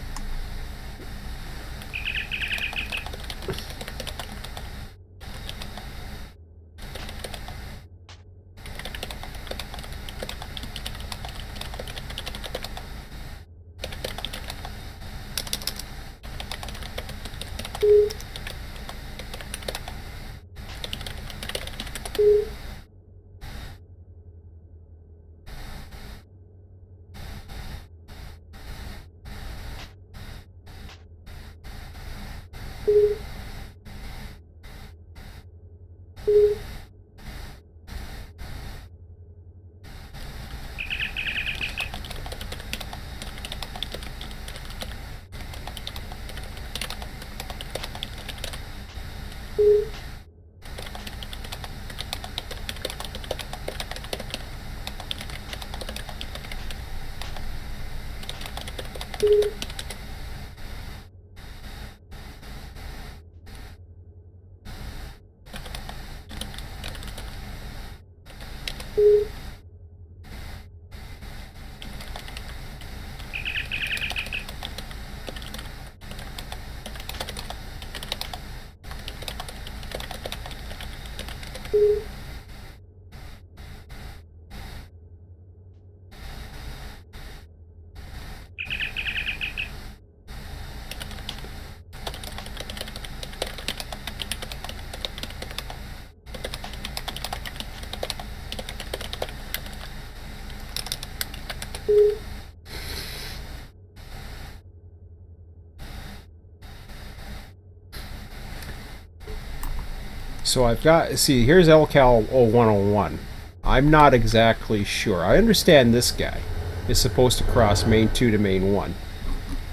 So I've got, see, here's LCAL 0101. I'm not exactly sure. I understand this guy is supposed to cross main 2 to main 1.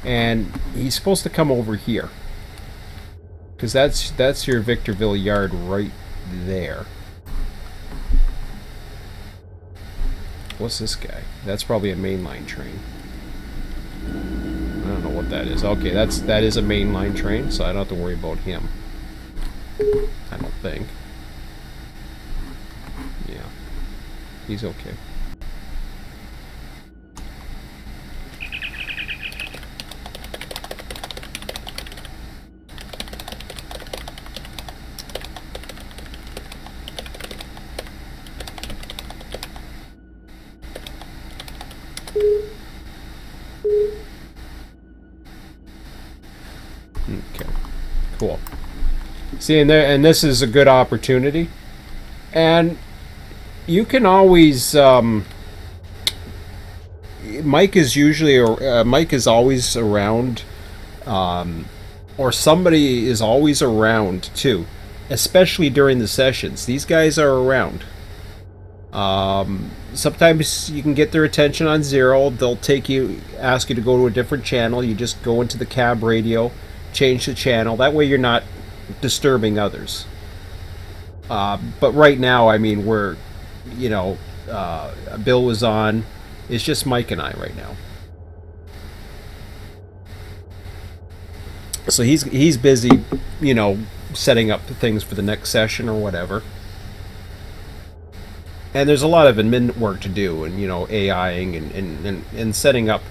And he's supposed to come over here. Because that's your Victorville yard right there. What's this guy? That's probably a mainline train. I don't know what that is. Okay, that is a mainline train, so I don't have to worry about him. I don't think. Yeah. He's okay. Okay. Cool. See, and this is a good opportunity, and you can always Mike is usually Mike is always around, or somebody is always around too, especially during the sessions. These guys are around. Sometimes you can get their attention on zero. They'll ask you to go to a different channel. You just go into the cab radio, change the channel. That way you're not disturbing others. But right now, I mean, we're, you know, Bill was on. It's just Mike and I right now. So he's busy, you know, setting up the things for the next session or whatever. And there's a lot of admin work to do, and, you know, AIing and setting up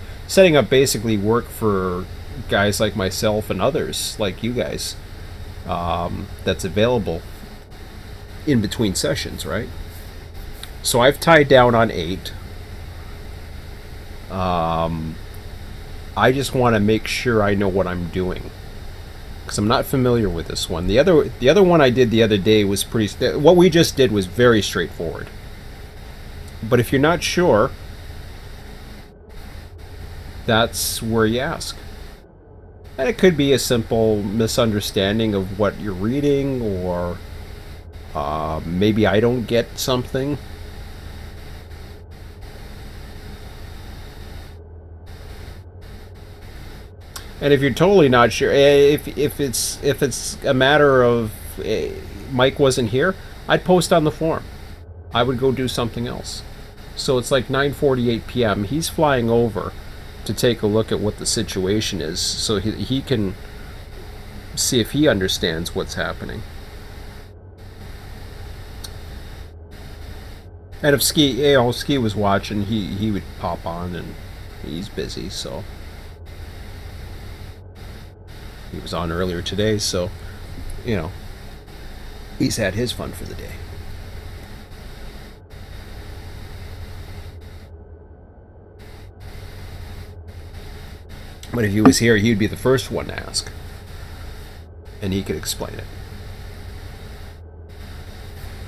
basically work for guys like myself and others like you guys. That's available in between sessions, right? So I've tied down on 8. I just want to make sure I know what I'm doing, because I'm not familiar with this one. The other one I did the other day was what we just did was very straightforward. But if you're not sure, that's where you ask. And it could be a simple misunderstanding of what you're reading, or Maybe I don't get something. And if you're totally not sure, if it's a matter of Mike wasn't here, I'd post on the forum. I would go do something else. So it's like 9:48 p.m. He's flying over to take a look at what the situation is, so he can see if he understands what's happening. And if Ski was watching, he would pop on, and he's busy, so he was on earlier today, so he's had his fun for the day. But if he was here, he'd be the first one to ask, and he could explain it.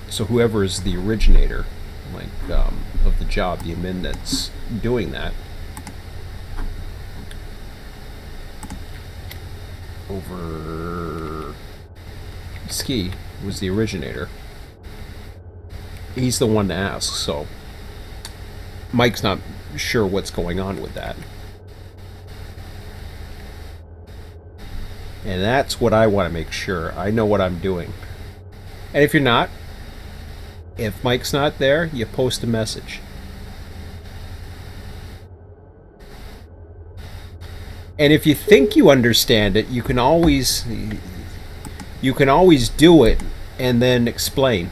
So whoever is the originator, of the job, the admin that's doing that, over Ski was the originator. He's the one to ask, so Mike's not sure what's going on with that. And that's what I want to make sure. I know what I'm doing. And if you're not, if Mike's not there, you post a message. And if you think you understand it, you can always do it and then explain.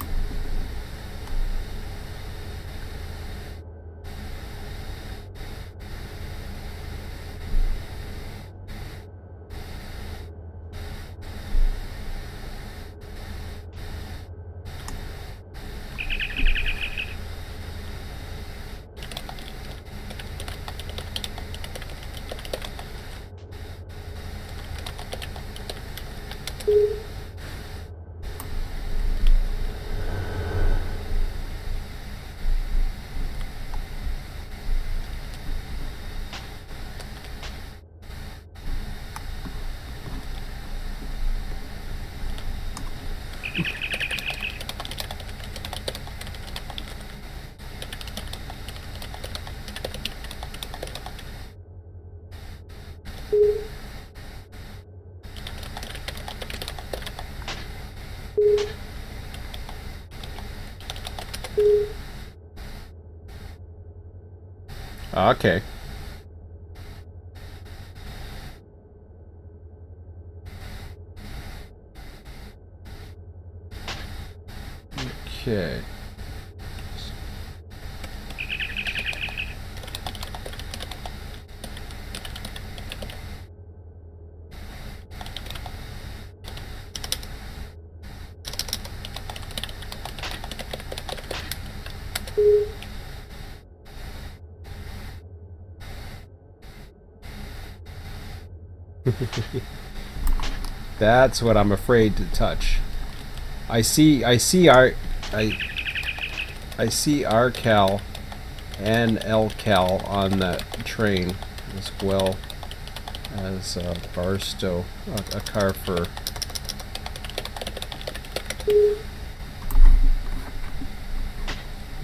Okay. Okay. That's what I'm afraid to touch. I see RCal and LCal on that train, as well as Barstow, a car for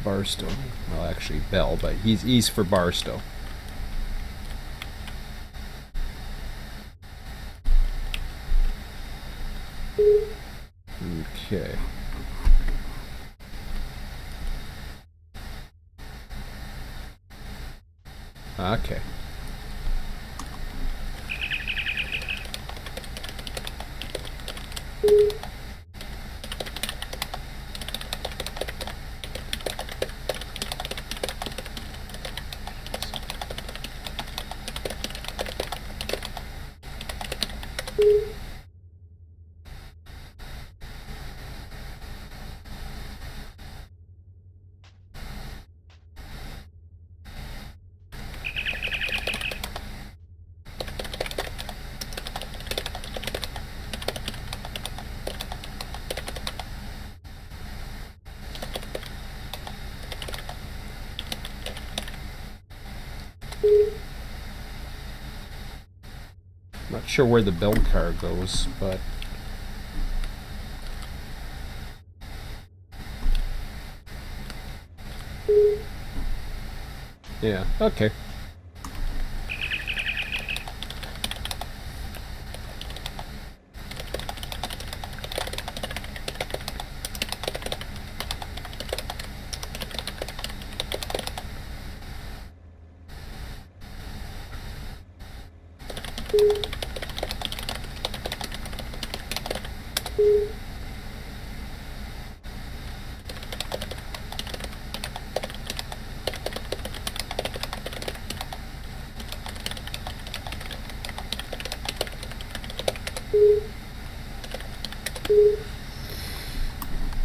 Barstow. Well, actually Bell, but he's for Barstow. Okay. Okay. Not sure where the build car goes, but Yeah, okay.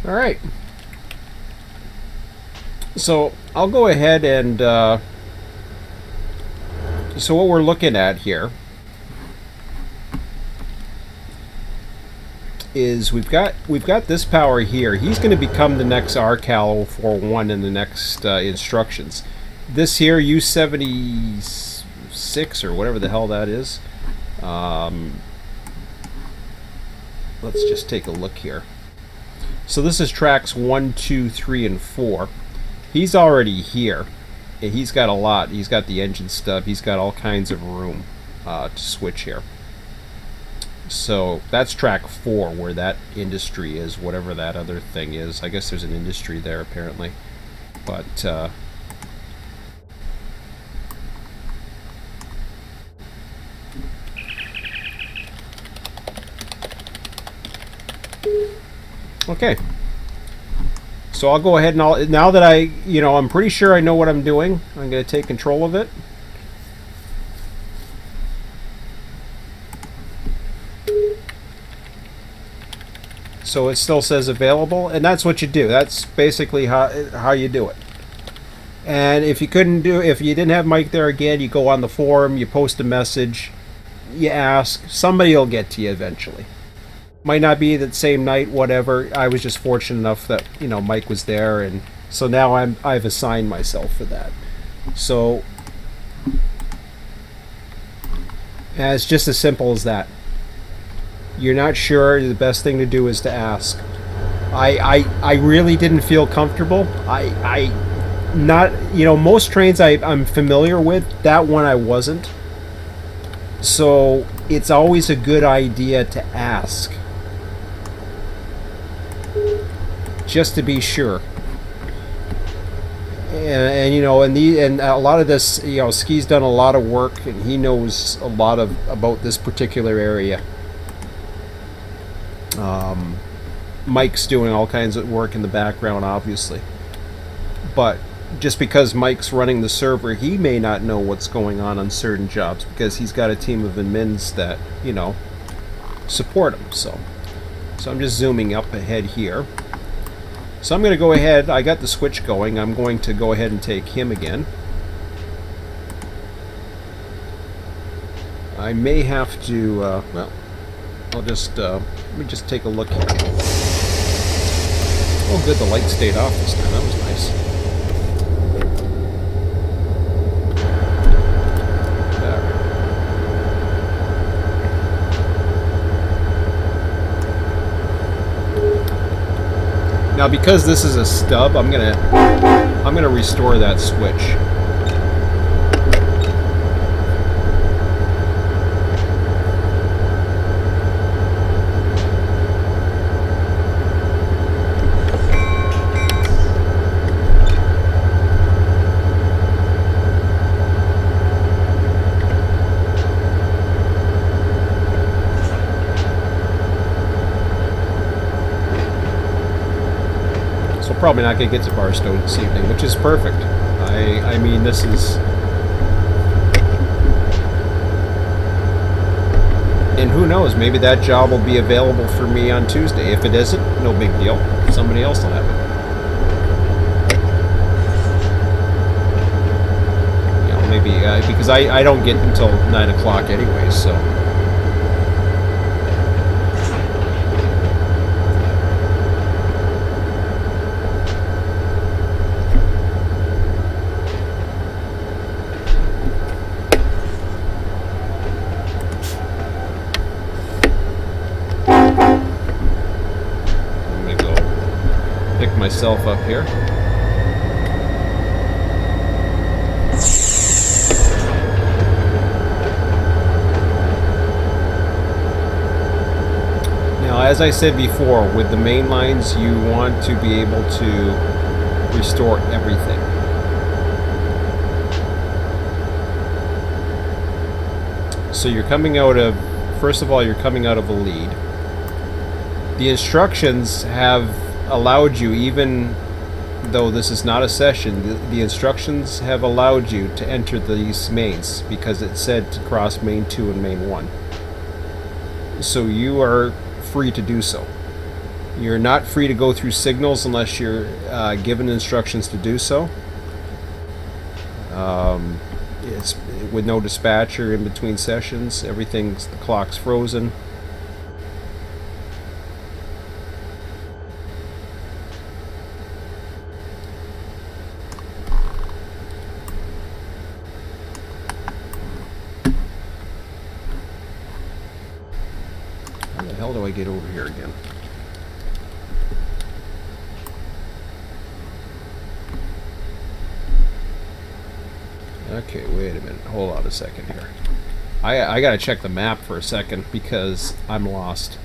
All right. So I'll go ahead and so what we're looking at here is we've got this power here. He's going to become the next RCal 041 in the next instructions. This here U76 or whatever the hell that is. Let's just take a look here. So this is tracks 1, 2, 3, and 4. He's already here. He's got a lot. He's got the engine stub. He's got all kinds of room to switch here. So that's track 4 where that industry is, whatever that other thing is. I guess there's an industry there apparently. But okay. So I'll go ahead and now that I'm pretty sure I know what I'm doing, I'm going to take control of it. So it still says available, and that's what you do. That's basically how you do it. And if you didn't have Mike there again, you go on the forum, you post a message, you ask, somebody will get to you eventually. Might not be that same night, whatever. I was just fortunate enough that Mike was there, and so now I've assigned myself for that. So it's just as simple as that. You're not sure, the best thing to do is to ask. I really didn't feel comfortable. Most trains I'm familiar with. That one I wasn't. So it's always a good idea to ask, just to be sure. And a lot of this, Ski's done a lot of work, and he knows a lot about this particular area. Mike's doing all kinds of work in the background, obviously. But just because Mike's running the server, he may not know what's going on certain jobs because he's got a team of admins that, support him. So I'm just zooming up ahead here. So I'm going to go ahead, I got the switch going, I'm going to go ahead and take him again. I may have to, well, I'll just, let me just take a look here. Oh good, the light stayed off this time, that was nice. Now because this is a stub, I'm gonna restore that switch. Probably not going to get to Barstow this evening, which is perfect. I mean, this is... And who knows, maybe that job will be available for me on Tuesday. If it isn't, no big deal. Somebody else will have it. Maybe, because I don't get until 9 o'clock anyway, so... myself up here. Now, as I said before, with the main lines, you want to be able to restore everything. So you're coming out of, first of all, you're coming out of a lead. The instructions have allowed you, even though this is not a session, the instructions have allowed you to enter these mains because it said to cross main 2 and main 1. So you are free to do so. You're not free to go through signals unless you're given instructions to do so. It's with no dispatcher in between sessions. Everything's, the clock's frozen. How the hell do I get over here again? Okay, wait a minute. Hold on a second here. I gotta check the map for a second because I'm lost.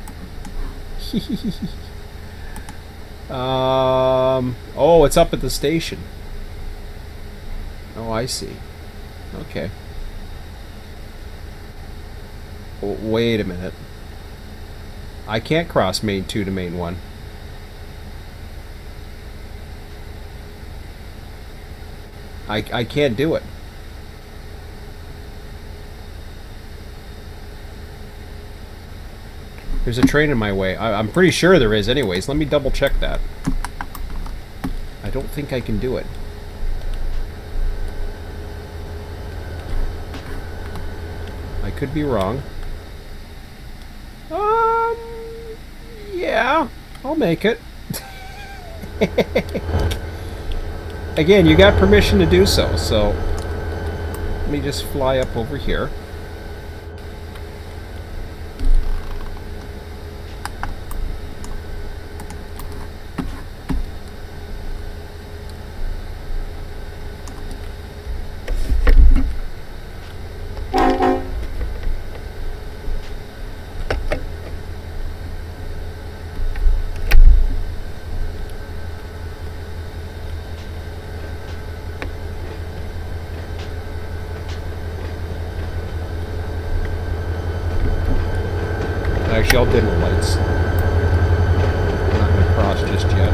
Oh, it's up at the station. Oh, I see. Okay. Oh, wait a minute. I can't cross main 2 to main 1. I can't do it. There's a train in my way. I'm pretty sure there is anyways. Let me double check that. I don't think I can do it. I could be wrong. Yeah, I'll make it. Again, you got permission to do so, so let me just fly up over here. Actually, I'll dim the lights. I'm not going to cross just yet.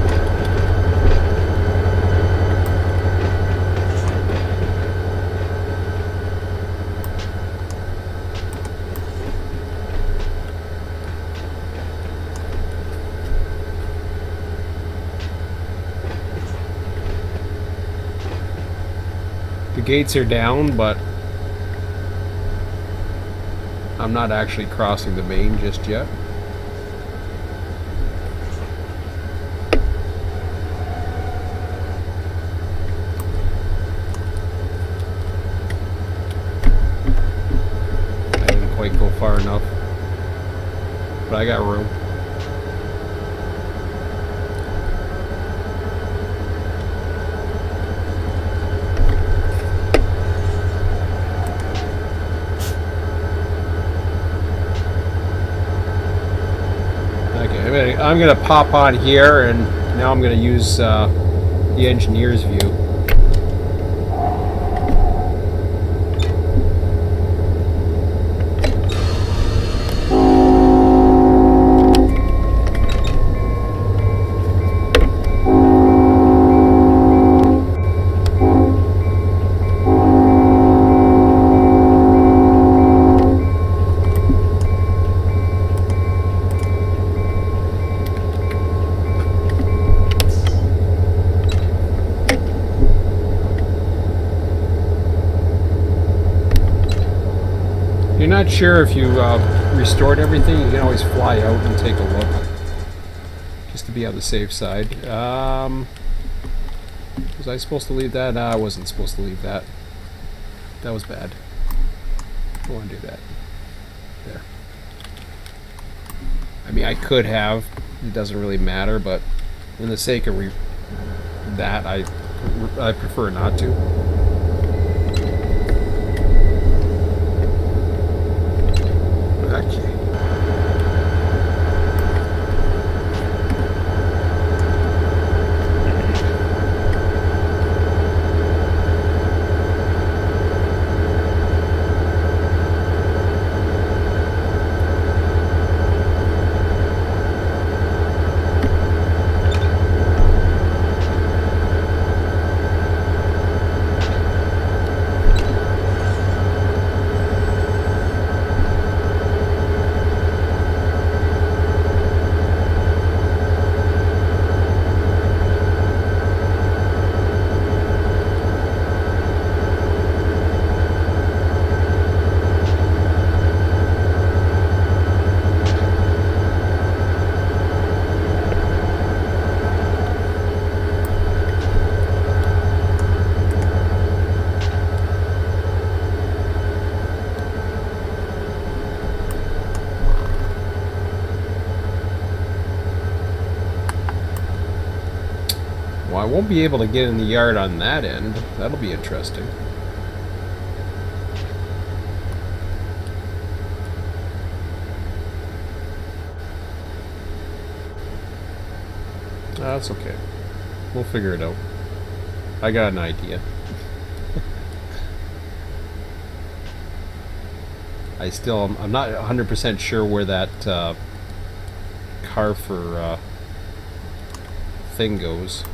The gates are down, but I'm not actually crossing the main just yet. I didn't quite go far enough, but I got room. I'm going to pop on here, and now I'm going to use the engineer's view. Not sure if you restored everything. You can always fly out and take a look just to be on the safe side. Was I supposed to leave that? No, I wasn't supposed to leave that. That was bad. I don't want to do that. There. I mean, I could have. It doesn't really matter, but in the sake of that, I prefer not to. Well, I won't be able to get in the yard on that end. That'll be interesting. That's okay. We'll figure it out. I got an idea. I'm not 100% sure where that Carrefour thing goes.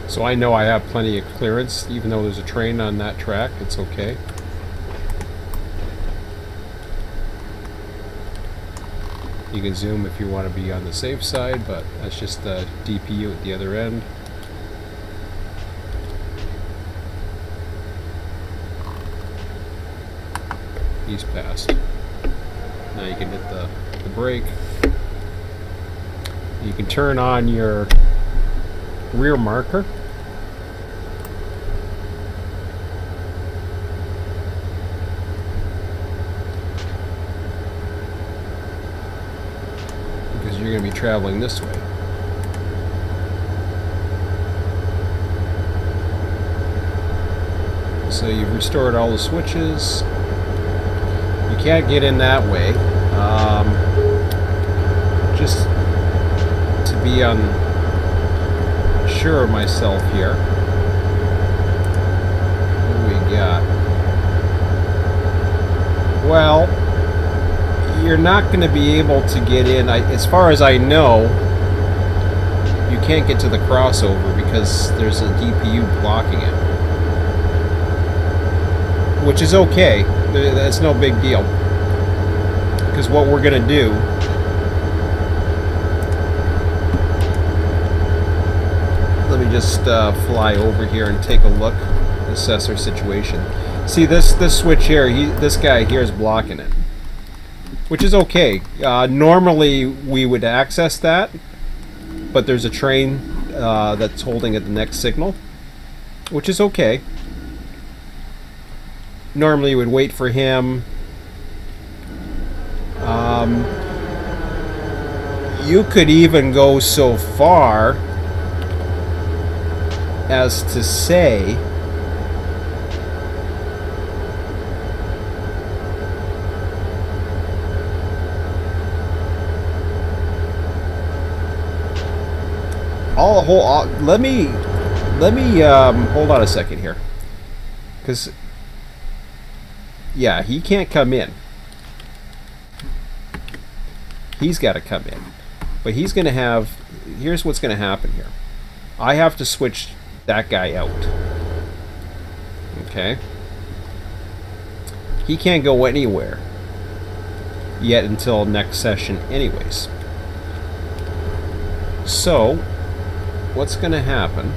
So I know I have plenty of clearance, even though there's a train on that track. It's okay. You can zoom if you want to be on the safe side, but that's just the DPU at the other end. He's passed. Now you can hit the brake. You can turn on your rear marker. Because you're going to be traveling this way. So you've restored all the switches. You can't get in that way. Just to be on sure of myself here. What do we got? Well, you're not going to be able to get in. As far as I know, you can't get to the crossover because there's a DPU blocking it. Which is okay. That's no big deal. Because what we're going to do, let me just fly over here and take a look, assess our situation. See, this switch here, this guy here is blocking it, which is okay. Normally we would access that, but there's a train that's holding at the next signal, which is okay. Normally you would wait for him. You could even go so far as to say let me hold on a second here, because yeah, he can't come in. He's got to come in, but he's gonna have, here's what's gonna happen here. I have to switch that guy out. Okay? He can't go anywhere yet until next session anyways. So, what's going to happen?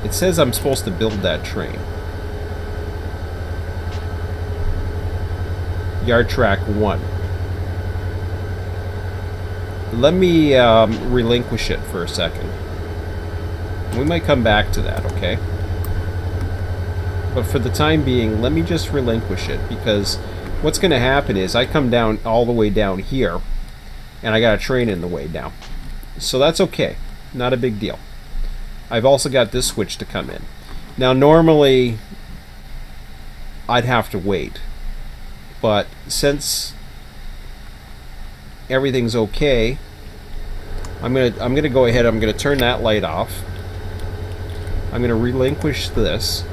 It says I'm supposed to build that train. Yard track 1. Let me relinquish it for a second. We might come back to that, okay? But for the time being, let me just relinquish it, because what's going to happen is I come down all the way down here, and I got a train in the way down. So that's okay. Not a big deal. I've also got this switch to come in. Now normally I'd have to wait, but since everything's okay, I'm gonna go ahead. I'm gonna turn that light off. I'm gonna relinquish this,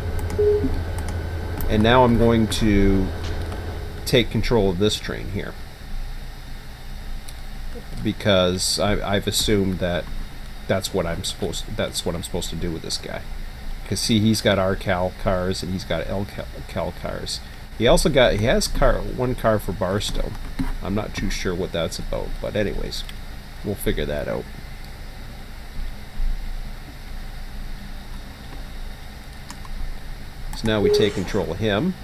and now I'm going to take control of this train here, because I've assumed that that's what I'm supposed to do with this guy. Because see, he's got RCal cars and he's got LCal cars. He has one car for Barstow. I'm not too sure what that's about, but anyways, we'll figure that out. So now we take control of him.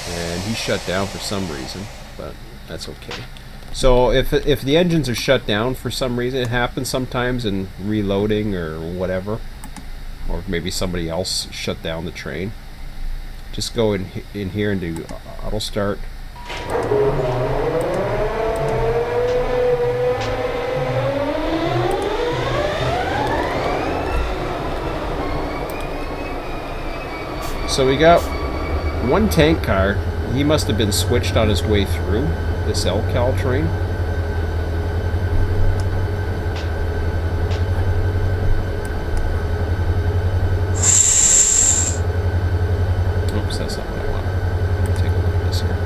And he's shut down for some reason, but that's okay. So if the engines are shut down for some reason, it happens sometimes in reloading or whatever, or maybe somebody else shut down the train. Just go in here and do auto start. So we got one tank car. He must have been switched on his way through this LCal train. Oops, that's not what I want. Let me take a look at this here.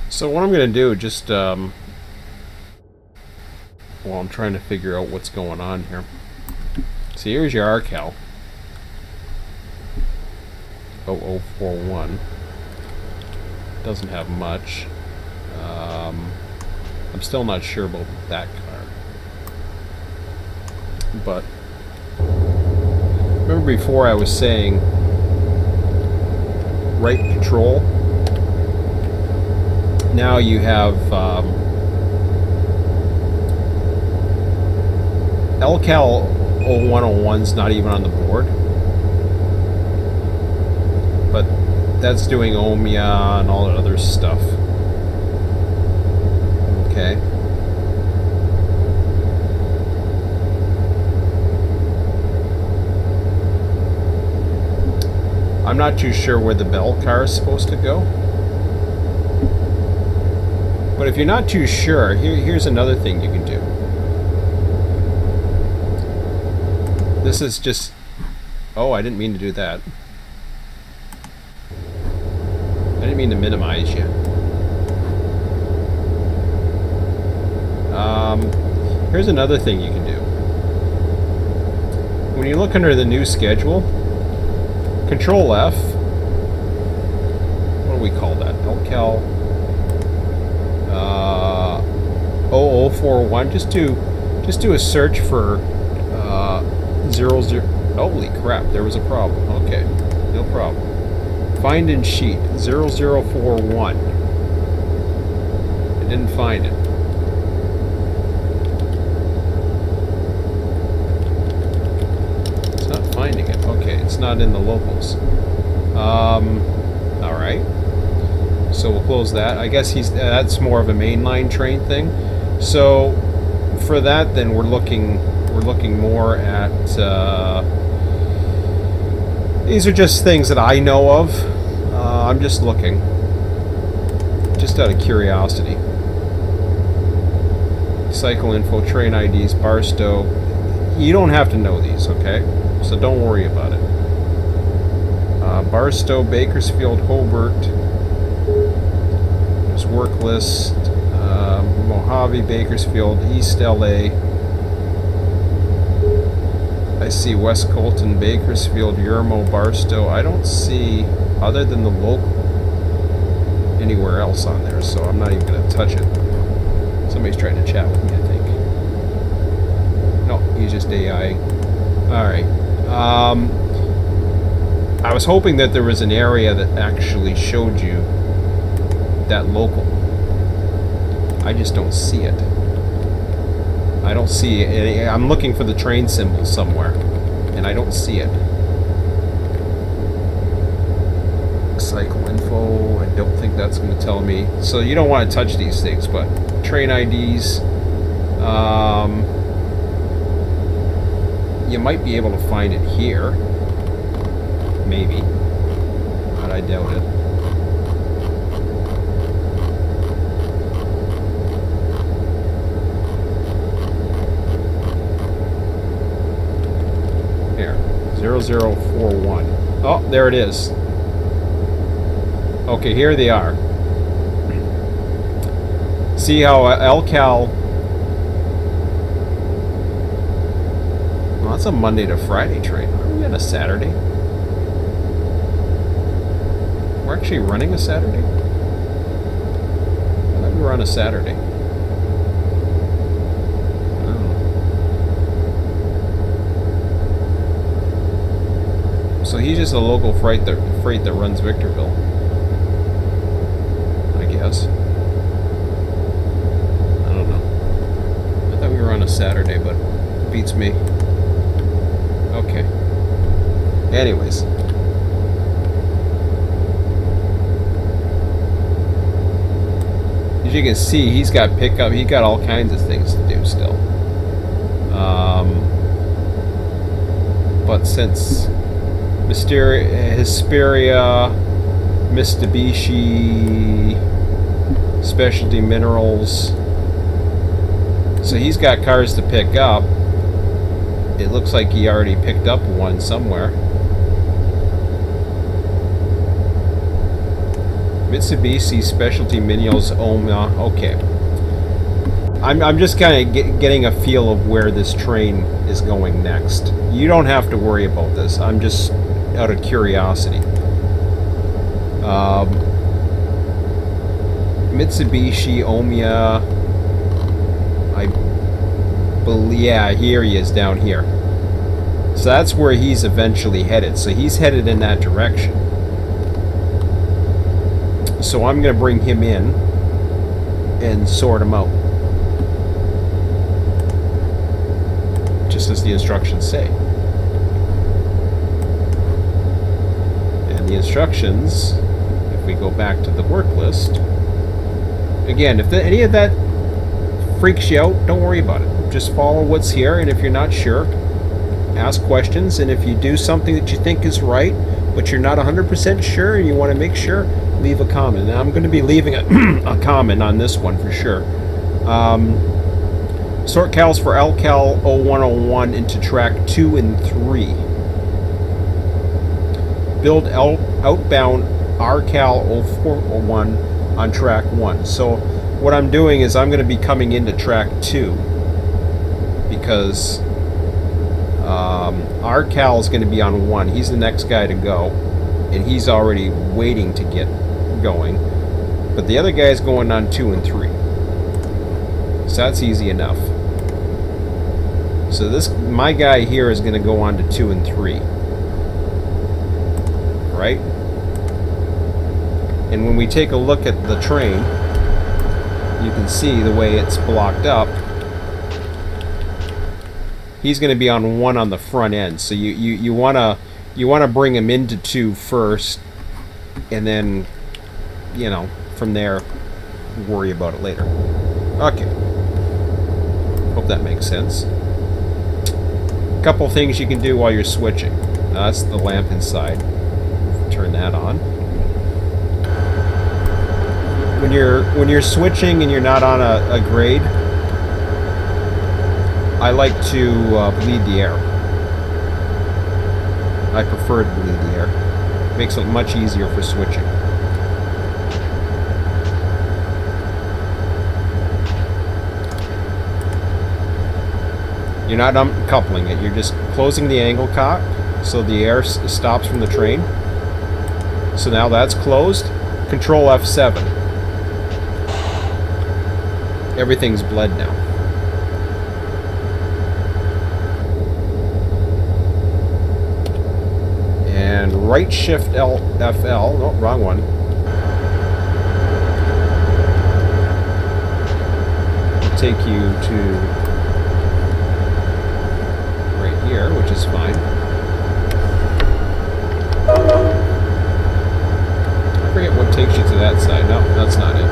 So what I'm going to do, just while I'm trying to figure out what's going on here. So here's your RCal 0041. Doesn't have much. I'm still not sure about that car. But remember before I was saying right control. Now you have LCal 0101's not even on the board, but that's doing Omia and all that other stuff. Okay. I'm not too sure where the Bell car is supposed to go. But if you're not too sure, here's another thing you can do. This is just... Oh, I didn't mean to do that. I didn't mean to minimize you. Here's another thing you can do. When you look under the new schedule, Control F. What do we call that? LCal 0041. Just do a search for 00. Holy crap! There was a problem. Okay, no problem. Find in sheet 0041. I didn't find it. It's not finding it. Okay, it's not in the locals. All right. So we'll close that. I guess that's more of a mainline train thing. So for that, then we're looking more at. These are just things that I know of. I'm just looking, just out of curiosity. Cycle info, train IDs, Barstow. You don't have to know these, okay? So don't worry about it. Barstow, Bakersfield, Hobart. There's work list. Mojave, Bakersfield, East LA. I see West Colton, Bakersfield, Yermo, Barstow. I don't see, other than the local, anywhere else on there, so I'm not even going to touch it. Somebody's trying to chat with me, I think. No, he's just AI. Alright. I was hoping that there was an area that actually showed you that local. I just don't see it. I don't see it. I'm looking for the train symbol somewhere, and I don't see it. Cycle info, I don't think that's going to tell me. So you don't want to touch these things, but train IDs, you might be able to find it here. Maybe. But I doubt it. Here. 0041. Oh, there it is. Okay, here they are. See how Elcal... Well, that's a Monday to Friday train. Are we on a Saturday? We're actually running a Saturday? I thought we were on a Saturday. Oh. So he's just a local freight that runs Victorville. I guess. I don't know. I thought we were on a Saturday, but it beats me. Okay. Anyways. As you can see, he's got pickup. He got all kinds of things to do still. But since Hesperia, Mitsubishi, Specialty Minerals, so he's got cars to pick up. It looks like he already picked up one somewhere. Mitsubishi, Specialty Minerals, Oma. Okay. I'm just kind of getting a feel of where this train is going next. You don't have to worry about this. I'm just out of curiosity. Mitsubishi, Omiya. I believe, yeah, here he is down here. So that's where he's eventually headed. So he's headed in that direction. So I'm going to bring him in and sort him out. Just as the instructions say. And the instructions, if we go back to the work list, again, if any of that freaks you out, don't worry about it. Just follow what's here, and if you're not sure, ask questions, and if you do something that you think is right, but you're not 100% sure and you want to make sure, leave a comment. And I'm going to be leaving a comment on this one for sure. Sort cals for Elcal 0101 into track 2 and 3. Build outbound RCal 0401 on track 1. So what I'm doing is I'm going to be coming into track 2 because RCal is going to be on 1. He's the next guy to go, and he's already waiting to get going. But the other guy's going on 2 and 3. So that's easy enough. So my guy here is going to go on to 2 and 3. Right? And when we take a look at the train, you can see the way it's blocked up. He's going to be on 1 on the front end. So you want to bring him into 2 first, and then, you know, from there worry about it later. Okay. Hope that makes sense. Couple things you can do while you're switching. That's the lamp inside. Turn that on. When you're switching and you're not on a grade, I like to bleed the air. I prefer to bleed the air. Makes it much easier for switching. You're not uncoupling it, you're just closing the angle cock so the air stops from the train. So now that's closed. Control F7. Everything's bled now. And right shift FL, no, wrong one. Will take you to here, which is fine. I forget what takes you to that side. No, that's not it.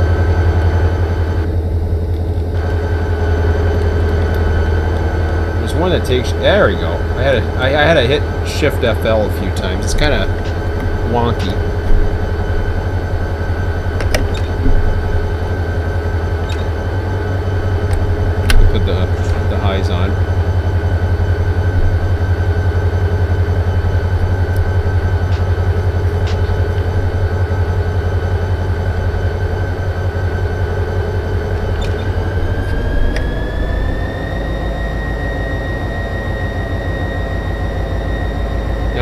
There's one that takes you... There we go. I had to hit Shift FL a few times. It's kind of wonky. Put the highs on.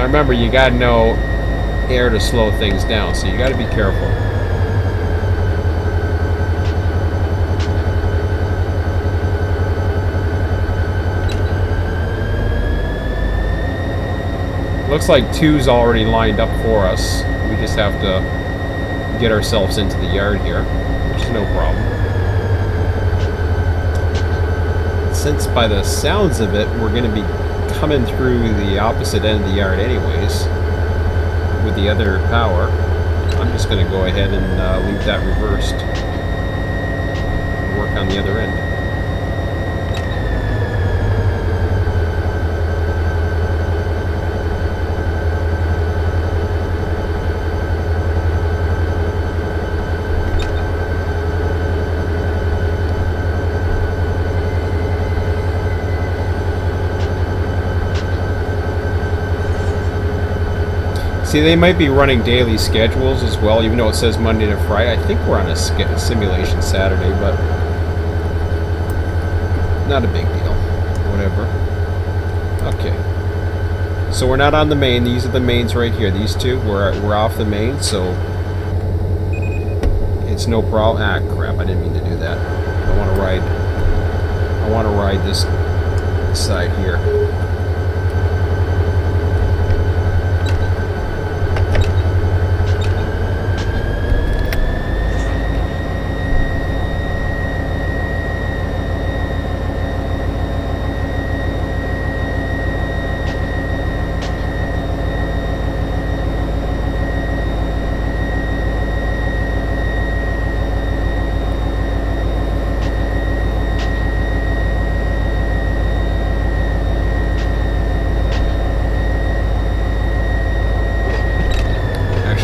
Remember, you gotta know air to slow things down, so you gotta be careful. Looks like 2's already lined up for us. We just have to get ourselves into the yard here, which is no problem. Since by the sounds of it, we're gonna be coming through the opposite end of the yard anyways with the other power, I'm just going to go ahead and leave that reversed and work on the other end. See, they might be running daily schedules as well, even though it says Monday to Friday. I think we're on a simulation Saturday, but not a big deal. Whatever. Okay. So we're not on the main. These are the mains right here. These two, we're off the main, so it's no problem. Ah, crap! I didn't mean to do that. I want to ride this side here.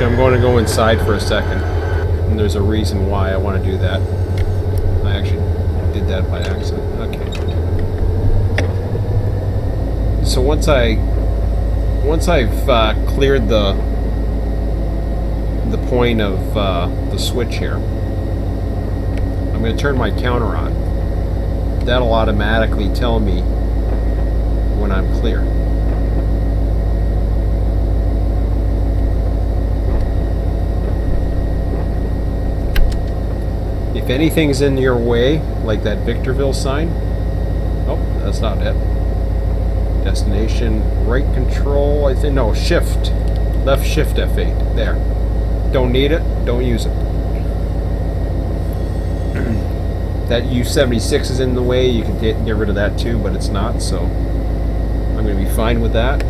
I'm going to go inside for a second, and there's a reason why I want to do that. I actually did that by accident. Okay. So once I've cleared the point of the switch here, I'm going to turn my counter on. That'll automatically tell me when I'm clear. If anything's in your way, like that Victorville sign, oh, that's not it. Destination, right control, I think, no, shift. Left shift F8, there. Don't need it, don't use it. That U76 is in the way, you can get rid of that too, but it's not, so I'm going to be fine with that.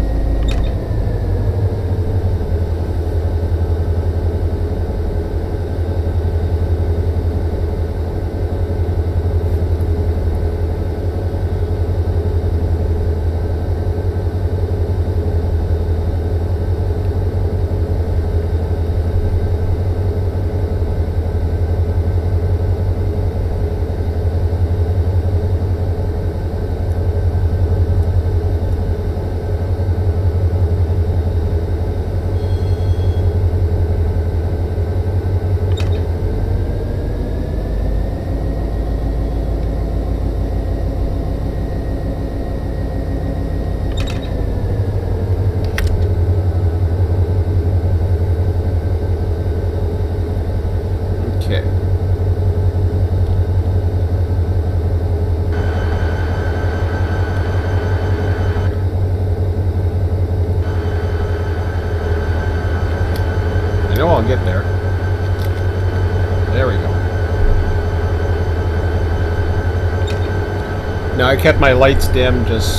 I kept my lights dim just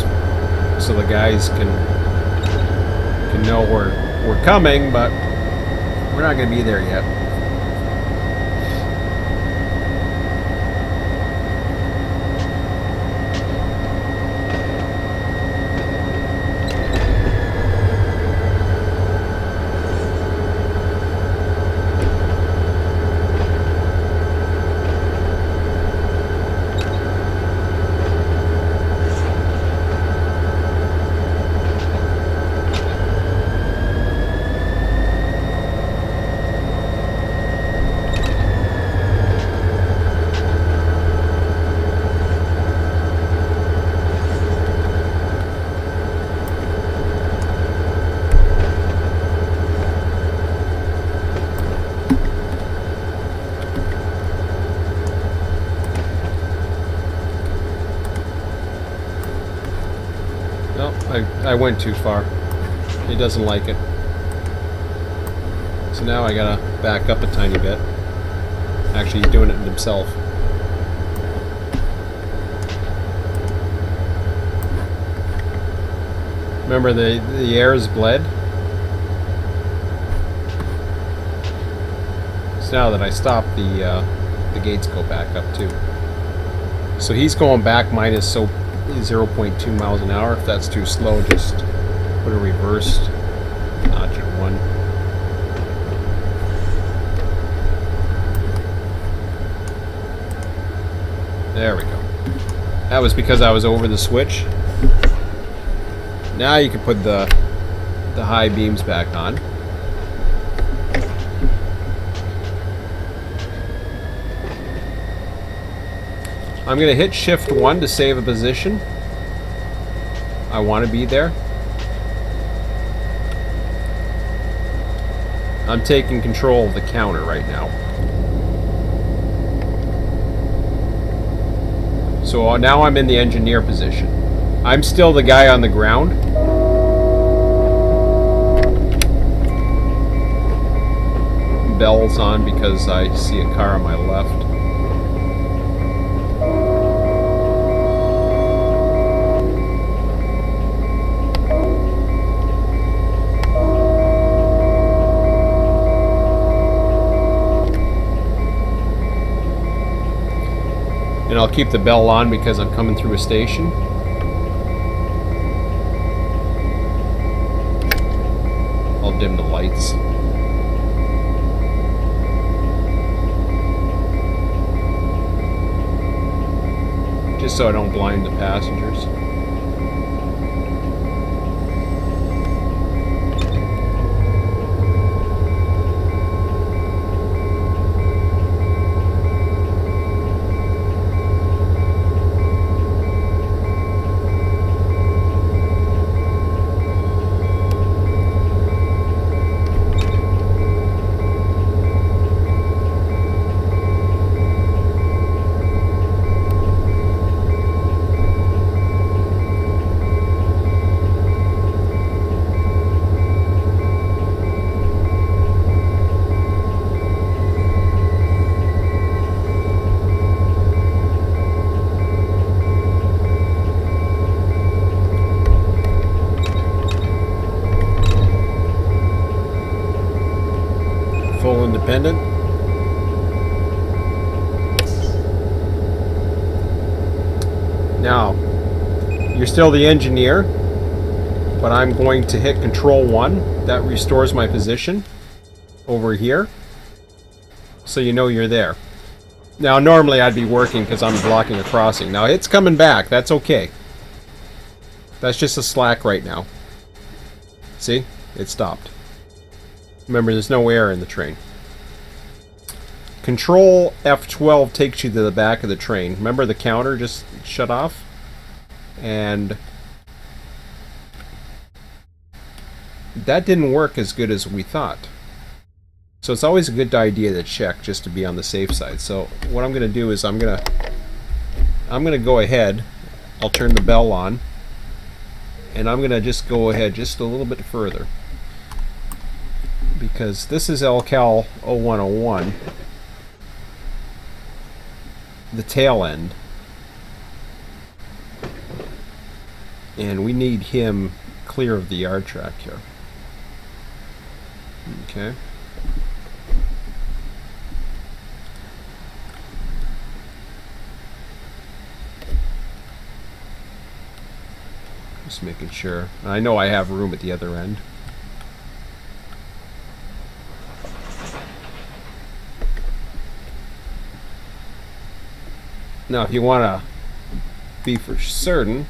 so the guys can know we're coming, but we're not going to be there yet. I went too far. He doesn't like it. So now I gotta back up a tiny bit. Actually, he's doing it himself. Remember, the air is bled. So now that I stop, the gates go back up too. So he's going back minus 0.2 miles an hour. If that's too slow, just put a reversed notch at 1. There we go. That was because I was over the switch. Now you can put the high beams back on. I'm going to hit Shift 1 to save a position. I want to be there. I'm taking control of the counter right now. So now I'm in the engineer position. I'm still the guy on the ground. Bell's on because I see a car on my left. And I'll keep the bell on because I'm coming through a station. I'll dim the lights. Just so I don't blind the passengers. Full independent. Now, you're still the engineer, but I'm going to hit Control 1. That restores my position over here, so you know you're there. Now, normally I'd be working because I'm blocking a crossing. Now, it's coming back. That's okay. That's just a slack right now. See? It stopped. Remember, there's no air in the train. Control F12 takes you to the back of the train. Remember the counter just shut off? And that didn't work as good as we thought. So it's always a good idea to check just to be on the safe side. So what I'm going to do is I'm going to go ahead. I'll turn the bell on. And I'm going to just go ahead just a little bit further. Because this is LCAL 0101, the tail end. And we need him clear of the yard track here. Okay. Just making sure. I know I have room at the other end. Now, if you want to be for certain,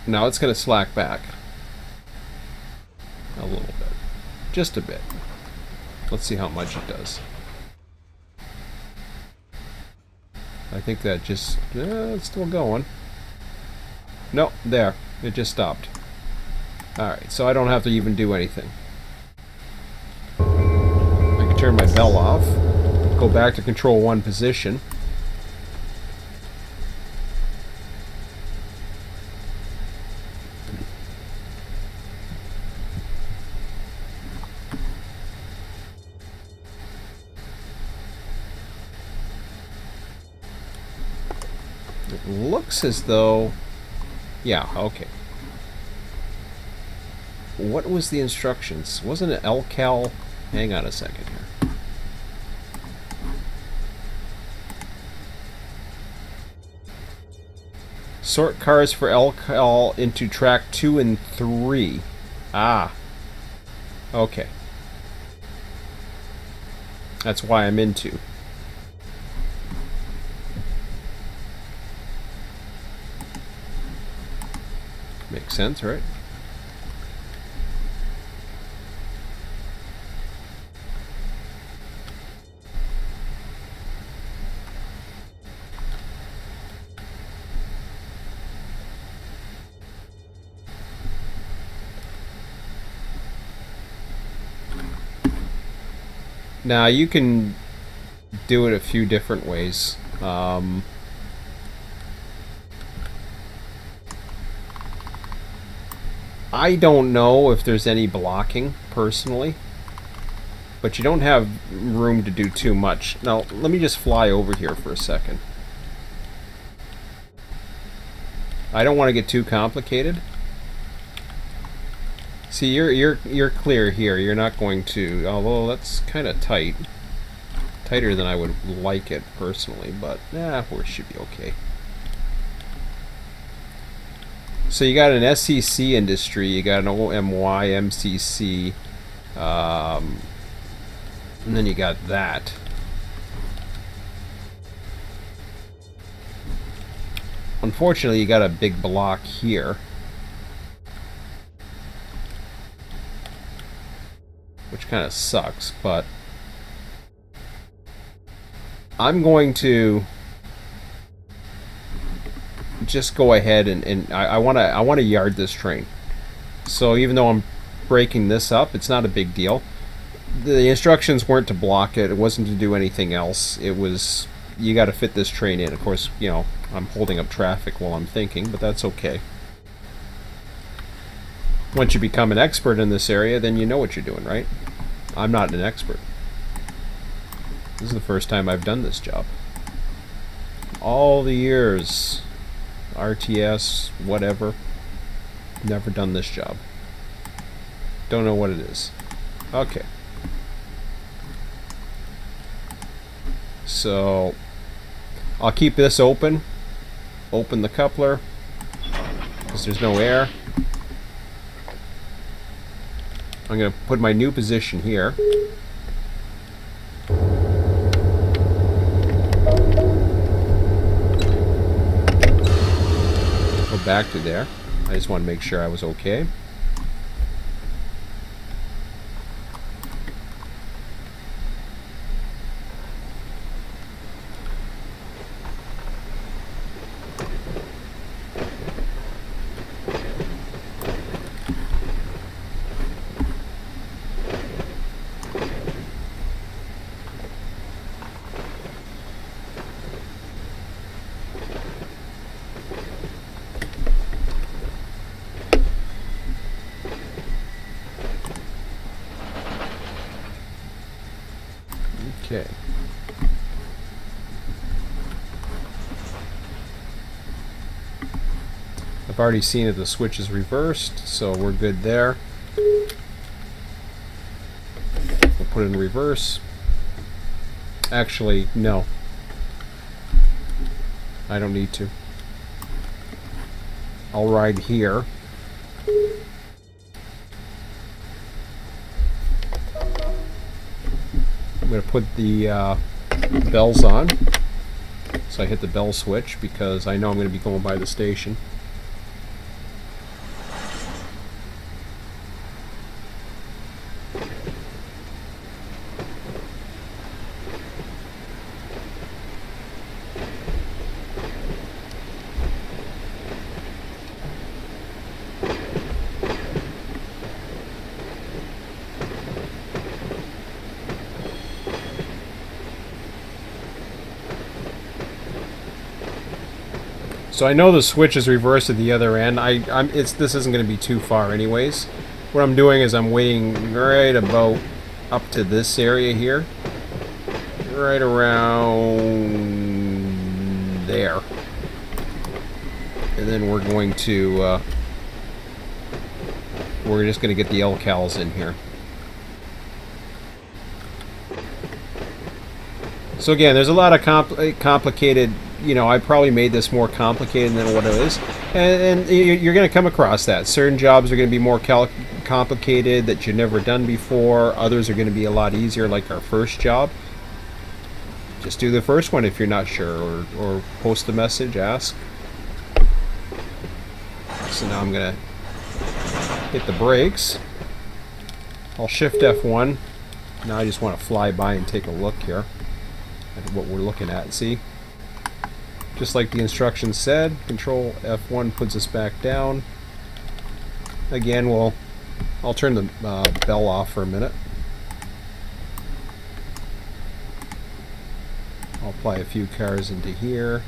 now it's going to slack back a little bit, just a bit. Let's see how much it does. I think that just, it's still going. No, there, it just stopped. Alright, so I don't have to even do anything. I can turn my bell off, go back to control 1 position. It looks as though... Yeah, okay. What was the instructions? Wasn't it LCAL? Hang on a second here. Sort cars for LCAL into track 2 and 3. Ah. Okay. That's why I'm into. Makes sense, right? Now you can do it a few different ways. I don't know if there's any blocking, personally. But you don't have room to do too much. Now, let me just fly over here for a second. I don't want to get too complicated. See, you're clear here. You're not going to, although that's kind of tight. Tighter than I would like it, personally, but, it should be okay. So you got an SCC industry, you got an OMY, MCC, and then you got that. Unfortunately, you got a big block here, which kind of sucks, but I'm going to just go ahead and I want to yard this train. So even though I'm breaking this up, it's not a big deal. The instructions weren't to block it. It wasn't to do anything else. It was, you got to fit this train in. Of course, you know, I'm holding up traffic while I'm thinking, but that's okay. Once you become an expert in this area, then you know what you're doing, right? I'm not an expert. This is the first time I've done this job. All the years, RTS, whatever, never done this job. Don't know what it is. Okay. So, I'll keep this open. Open the coupler, because there's no air. I'm going to put my new position here. Go back to there. I just want to make sure I was okay. Okay. I've already seen that the switch is reversed, so we're good there. We'll put it in reverse. Actually, no. I don't need to. I'll ride here. I'm going to put the bells on. So I hit the bell switch because I know I'm going to be going by the station. So I know the switch is reversed at the other end. This isn't going to be too far anyways. What I'm doing is I'm waiting right about up to this area here. Right around there. And then we're going to, we're just going to get the LCALs in here. So again, there's a lot of complicated, you know, I probably made this more complicated than what it is. And you're going to come across that. Certain jobs are going to be more complicated that you've never done before. Others are going to be a lot easier, like our first job. Just do the first one if you're not sure, or post a message, ask. So now I'm going to hit the brakes. I'll shift F1. Now I just want to fly by and take a look here at what we're looking at. See? Just like the instructions said, Control F1 puts us back down. Again, I'll turn the bell off for a minute. I'll apply a few cars into here.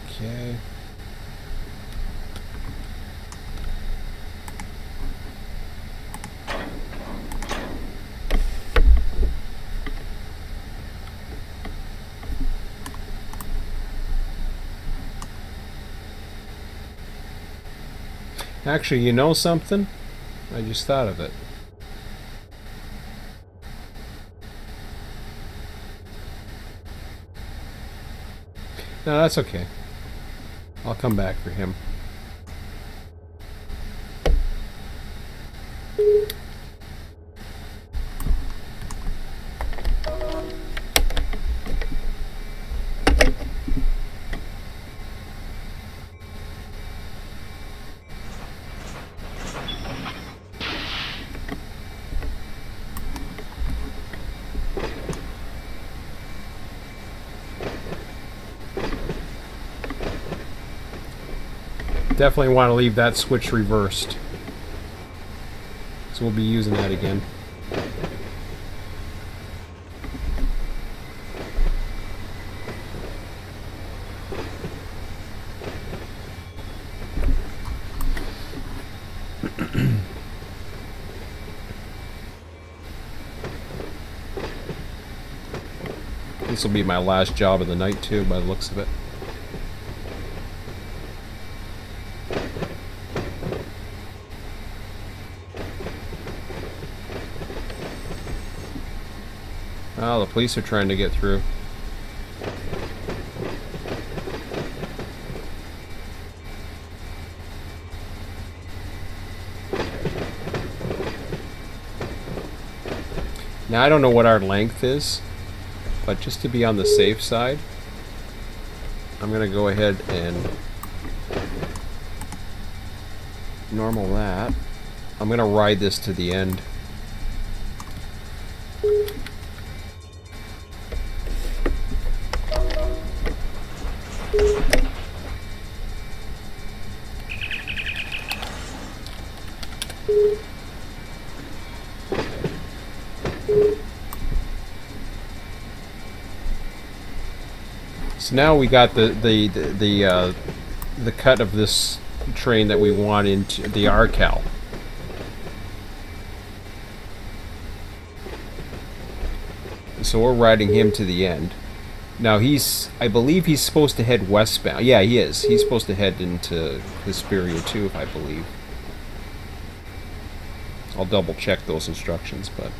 Okay. Actually, you know something? I just thought of it. No, that's okay. I'll come back for him. Definitely want to leave that switch reversed. So we'll be using that again. This will be my last job of the night too, by the looks of it. Oh, the police are trying to get through. Now, I don't know what our length is, but just to be on the safe side, I'm going to go ahead and normal that. I'm going to ride this to the end. So now we got the cut of this train that we want into the RCAL. So we're riding him to the end. Now I believe he's supposed to head westbound. Yeah, he is. He's supposed to head into Hesperia too, I believe. I'll double check those instructions, but...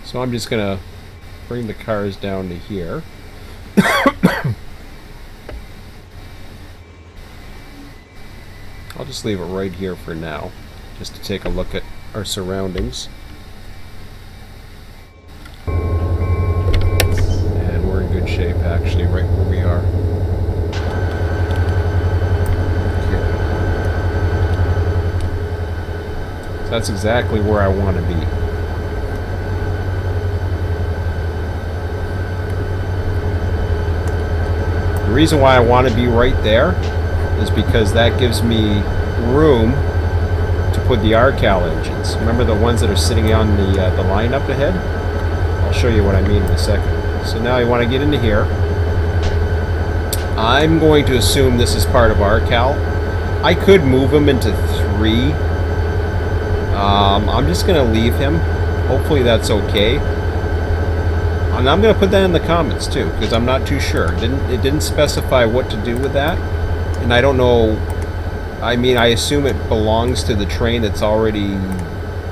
So I'm just gonna bring the cars down to here. I'll just leave it right here for now, just to take a look at our surroundings. And we're in good shape, actually, right where we are. Okay. So that's exactly where I want to be. The reason why I want to be right there is because that gives me room to put the Arcal engines. Remember the ones that are sitting on the line up ahead? I'll show you what I mean in a second. So now I want to get into here. I'm going to assume this is part of Arcal. I could move him into 3. I'm just going to leave him. Hopefully that's okay. And I'm going to put that in the comments too, because I'm not too sure. It didn't specify what to do with that, and I don't know. I mean, I assume it belongs to the train that's already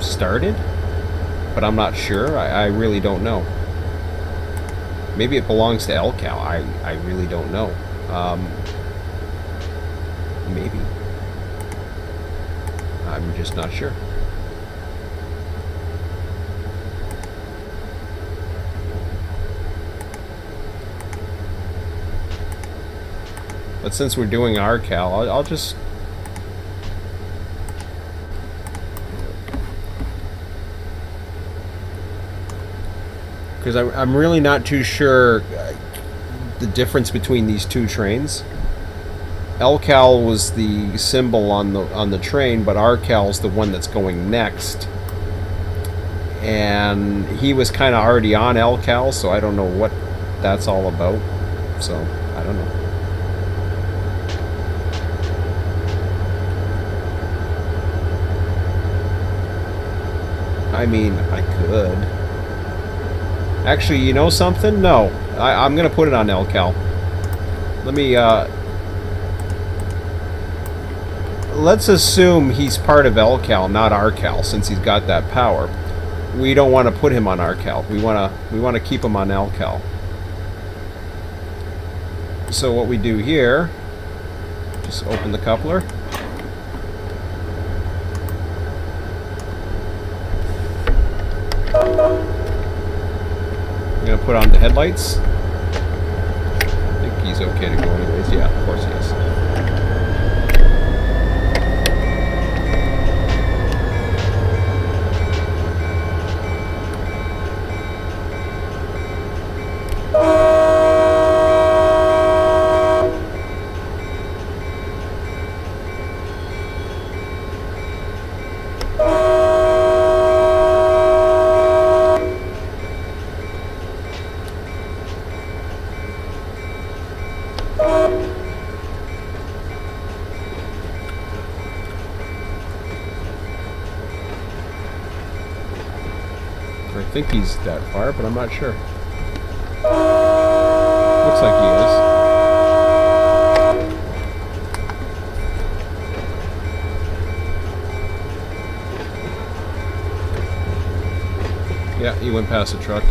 started, but I'm not sure. I really don't know. Maybe it belongs to Elcal. I really don't know. Maybe. I'm just not sure. But since we're doing Arcal, I'll just... Because I'm really not too sure the difference between these two trains. Elcal was the symbol on the train, but Arcal's the one that's going next. And he was kind of already on Elcal, so I don't know what that's all about. So, I don't know. I mean, I could. Actually, you know something? No. I'm going to put it on Elcal. Let me, let's assume he's part of Elcal, not Arcal, since he's got that power. We don't want to put him on Arcal. We want to keep him on Elcal. So what we do here, just open the coupler. I'm going to put on the headlights. I think he's okay to go anyways. Yeah, of course he is. I think he's that far, but I'm not sure. Looks like he is. Yeah, he went past the truck.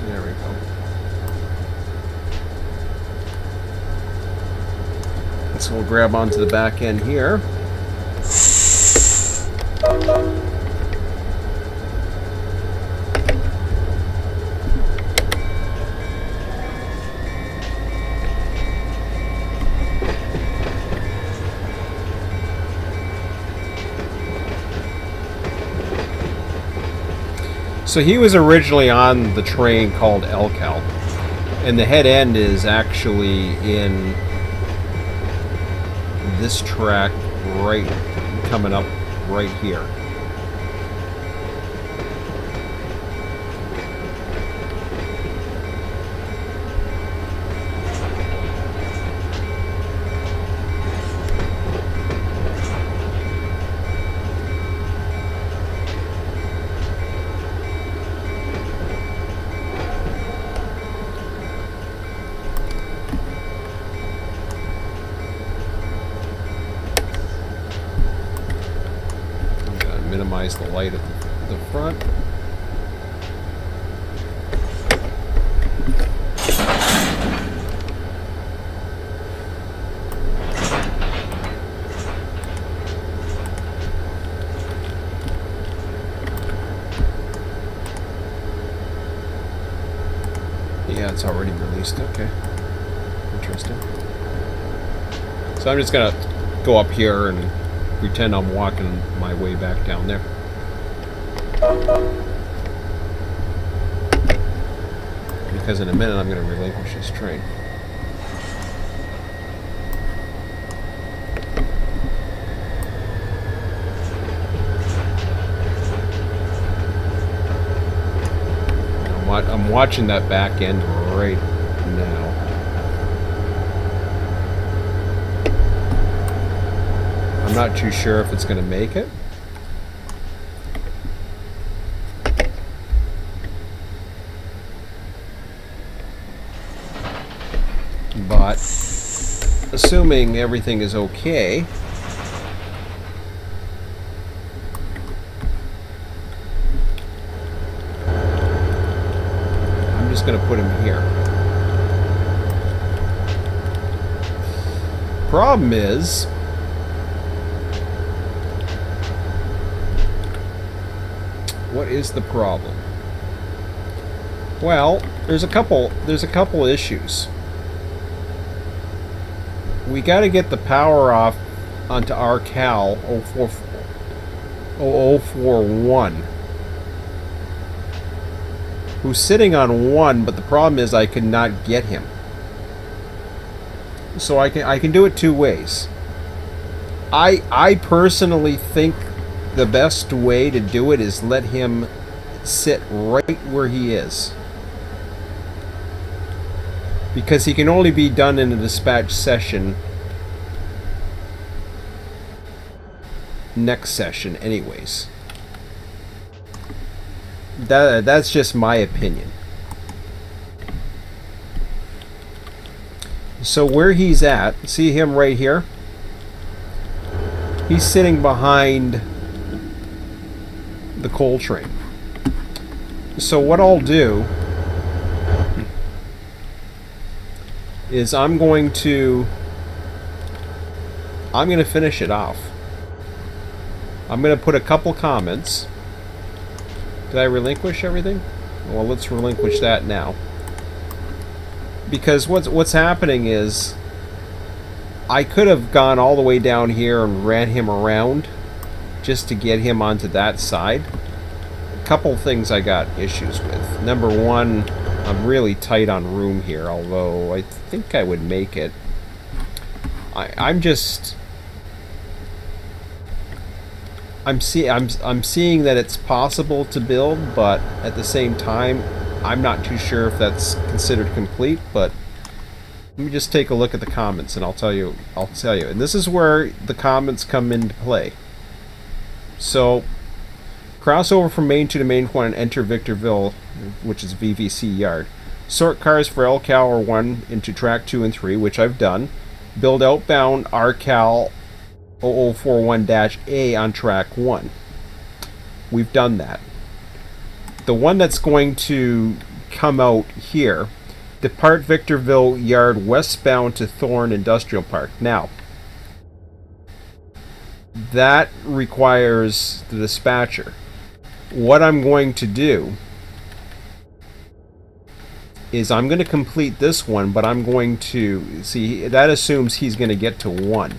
There we go. So we'll grab onto the back end here. So he was originally on the train called Elcal, and the head end is actually in this track right coming up right here. Minimize the light at the front. Yeah, it's already released. Okay. Interesting. So I'm just gonna go up here and pretend I'm walking my way back down there. Because in a minute I'm going to relinquish this train. I'm watching that back end right now. I'm not too sure if it's going to make it. But assuming everything is okay, I'm just going to put him here. Problem is, what is the problem? Well, there's a couple issues. We got to get the power off onto our Cal 0041, who's sitting on 1, but the problem is I could not get him. So I can do it two ways. I personally think the best way to do it is let him sit right where he is, because he can only be done in a dispatch session next session anyways. That's just my opinion. So where he's at, see him right here? He's sitting behind the coal train. So what I'll do is I'm going to finish it off. I'm going to put a couple comments. Did I relinquish everything? Well, let's relinquish that now. Because what's happening is I could have gone all the way down here and ran him around just to get him onto that side. A couple things I got issues with. Number one, I'm really tight on room here, although I think I would make it. I'm seeing that it's possible to build, but at the same time, I'm not too sure if that's considered complete. But let me just take a look at the comments, and I'll tell you. And this is where the comments come into play. So, crossover from main 2 to main 1 and enter Victorville, which is VVC yard. Sort cars for LCal or 1 into track 2 and 3, which I've done. Build outbound RCal 0041-A on track 1. We've done that. The one that's going to come out here, depart Victorville yard westbound to Thorne Industrial Park. Now, that requires the dispatcher. What I'm going to do is I'm going to complete this one, but I'm going to see that assumes he's going to get to 1.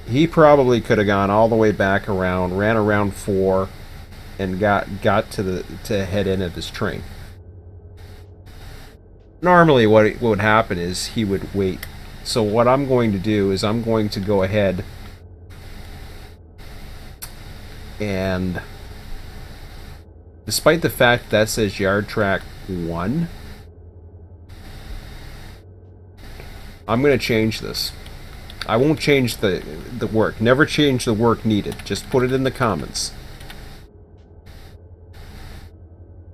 He probably could have gone all the way back around, ran around 4, and got to the head end of his train. Normally what would happen is he would wait. So what I'm going to do is I'm going to go ahead and, despite the fact that says yard track 1, I'm going to change this. I won't change the work. Never change the work needed. Just put it in the comments.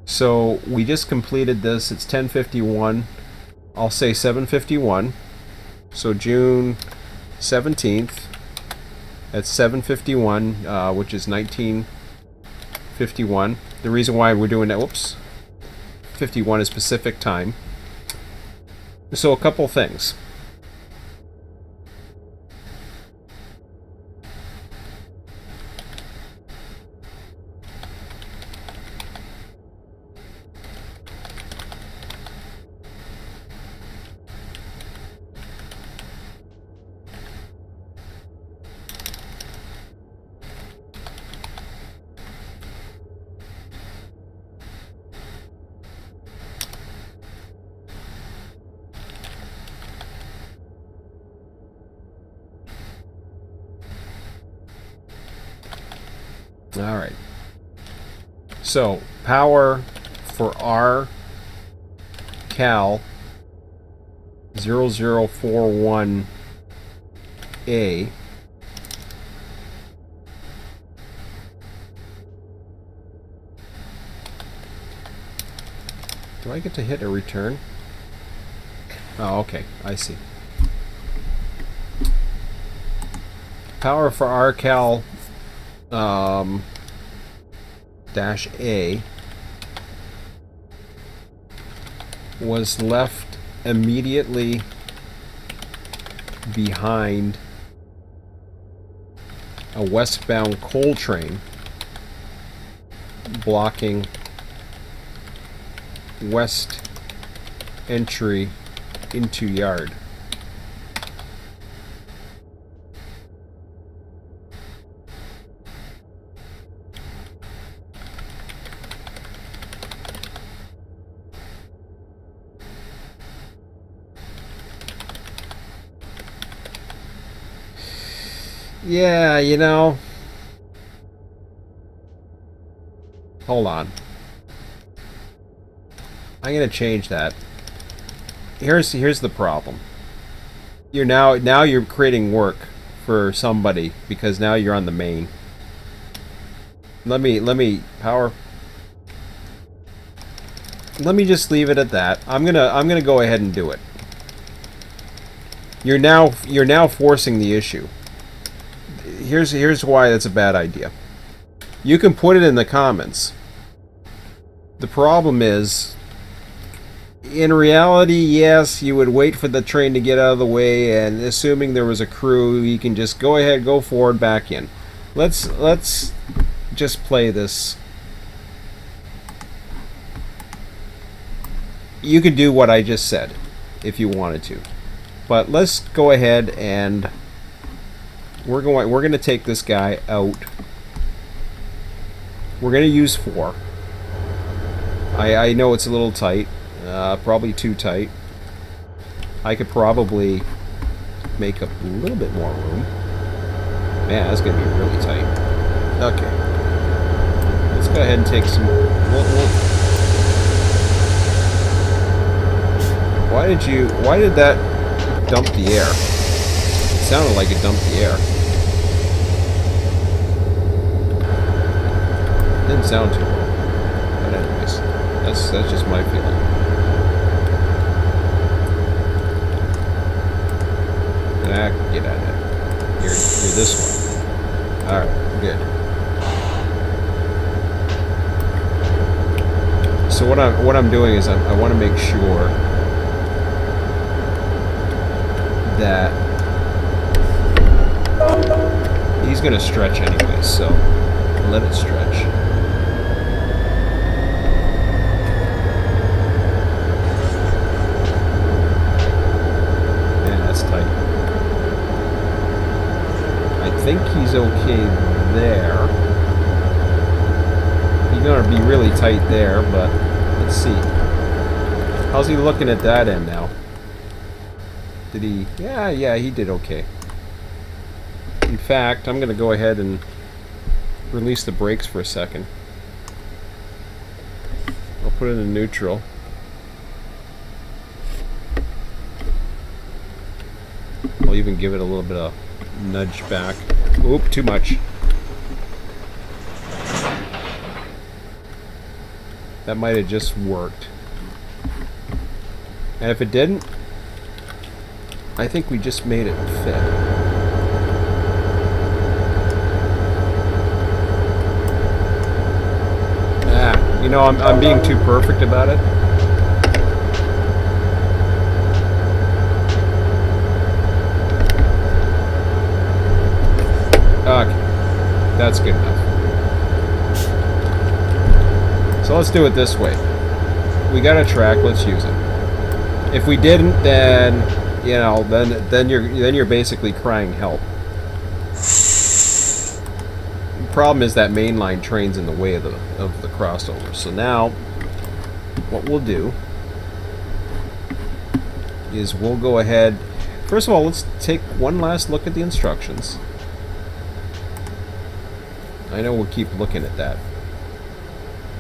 So we just completed this. It's 10:51. I'll say 7:51. So June 17th at 7:51, which is 1951. The reason why we're doing that, whoops, 51 is Pacific time. So a couple things. Alright. So, power for our Cal 0041A do I get to hit a return? Oh, okay. I see. Power for our Cal dash A was left immediately behind a westbound coal train blocking west entry into yard. Yeah, you know. Hold on. I'm gonna change that. Here's the problem. You're now you're creating work for somebody because now you're on the main. Let me power. Let me just leave it at that. I'm gonna go ahead and do it. You're now forcing the issue. Here's why that's a bad idea. You can put it in the comments. The problem is, in reality, yes, you would wait for the train to get out of the way, and assuming there was a crew, you can just go ahead, go forward, back in. Let's just play this. You could do what I just said if you wanted to, but let's go ahead and we're going to take this guy out. We're going to use 4. I know it's a little tight, probably too tight. I could probably make up a little bit more room. Man, that's going to be really tight. Okay. Let's go ahead and take some... Why did that dump the air? It sounded like it dumped the air. Didn't sound too well. But anyways, that's just my feeling. Get out of it. You're this one. Alright, good. So what I'm doing is I want to make sure that he's gonna stretch anyway, so let it stretch. Man, that's tight. I think he's okay there. gonna be really tight there, but let's see. How's he looking at that end now? Did he... Yeah, he did okay. In fact, I'm gonna go ahead and release the brakes for a second. I'll put it in neutral. I'll even give it a little bit of nudge back. Oop, too much. That might have just worked. And if it didn't, I think we just made it fit. Ah, you know, I'm being too perfect about it. Okay, that's good enough. So let's do it this way. We got a track, let's use it. If we didn't, then you know, then you're basically crying help. The problem is that mainline train's in the way of the crossover. So now, what we'll do is we'll go ahead. First of all, let's take one last look at the instructions. I know we'll keep looking at that.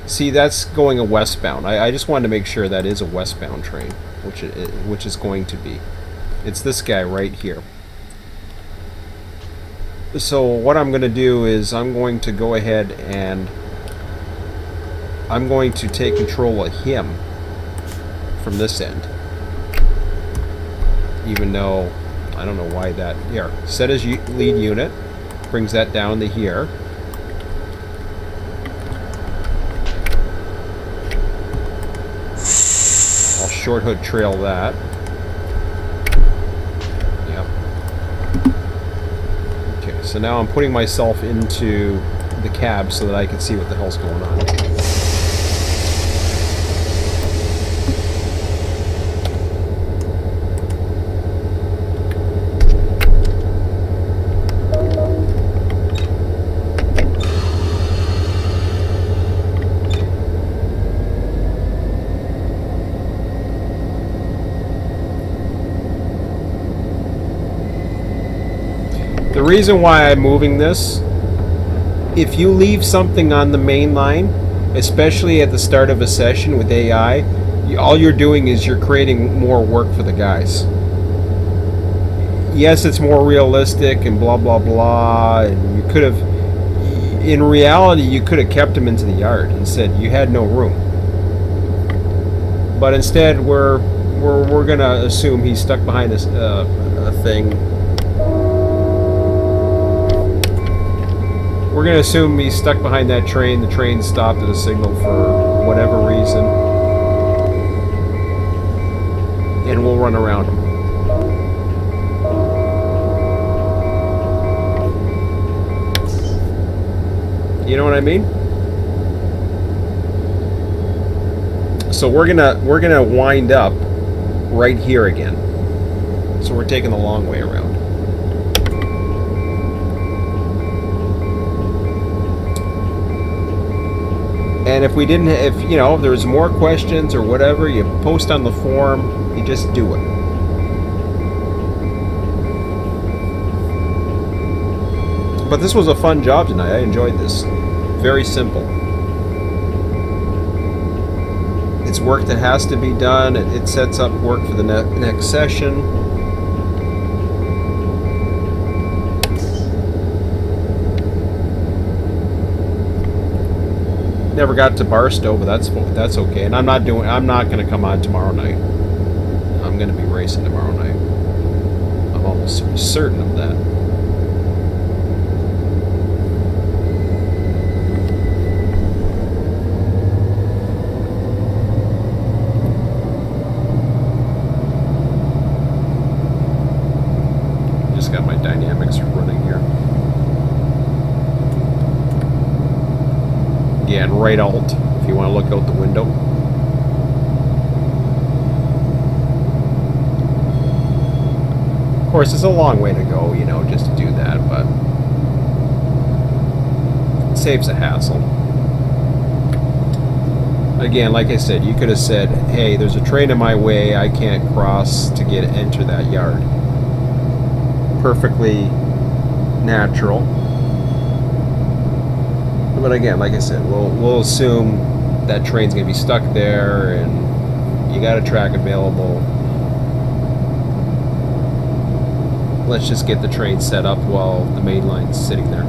See, that's going a westbound. I just wanted to make sure that is a westbound train, which is going to be. It's this guy right here. So what I'm going to do is I'm going to go ahead and I'm going to take control of him from this end. Even though I don't know why that... Here, set as lead unit. Brings that down to here. Short hood trail that. Yep. Okay, so now I'm putting myself into the cab so that I can see what the hell's going on. The reason why I'm moving this, if you leave something on the main line, especially at the start of a session with AI, all you're doing is you're creating more work for the guys. Yes, it's more realistic and blah blah blah, and you could have, in reality, you could have kept him into the yard and said you had no room. But instead, we're gonna assume he's stuck behind a thing. We're going to assume he's stuck behind that train. The train stopped at a signal for whatever reason. And we'll run around him. You know what I mean? So we're gonna wind up right here again. So we're taking the long way around. And if we didn't, if you know, if there was more questions or whatever, you post on the forum, you just do it. But this was a fun job tonight. I enjoyed this. Very simple. It's work that has to be done. It sets up work for the next session. Never got to Barstow, but that's okay. And I'm not going to come on tomorrow night. I'm going to be racing tomorrow night. I'm almost certain of that. Just got my dynamics running here. Yeah, and right alt if you want to look out the window. Of course, it's a long way to go, you know, just to do that, but it saves a hassle. again, like I said, you could have said, hey, there's a train in my way, I can't cross to enter that yard. Perfectly natural. But again, like I said, we'll assume that train's going to be stuck there and you got a track available. Let's just get the train set up while the main line's sitting there.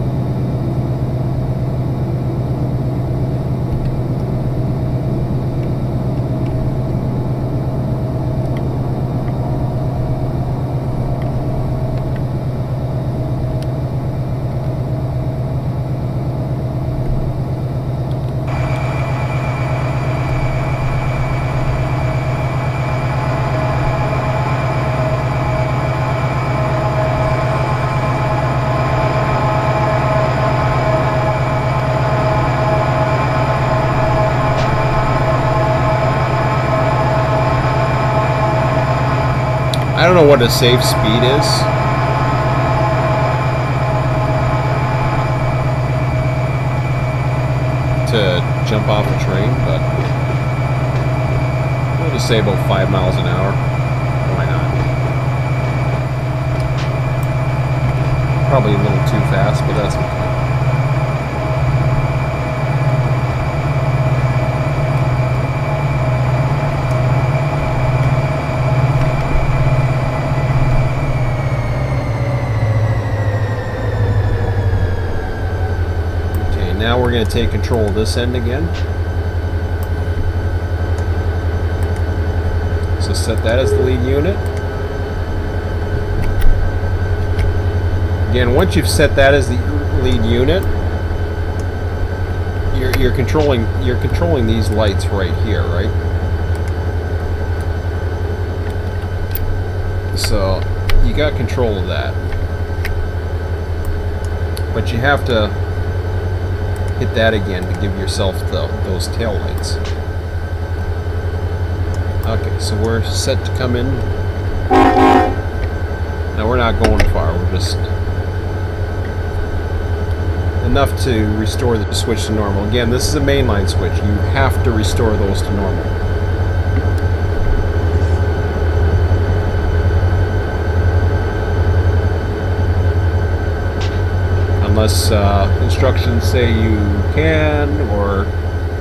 I don't know what a safe speed is. To jump off a train, but we'll just say about 5 miles an hour. Why not? Probably a little too fast, but that's okay. Now we're going to take control of this end again. So set that as the lead unit. Again, once you've set that as the lead unit, you're controlling these lights right here, right? So you got control of that, but you have to hit that again to give yourself those tail lights. Okay, so we're set to come in. Now we're not going far, we're just enough to restore the switch to normal. Again, this is a mainline switch. You have to restore those to normal. Unless instructions say you can, or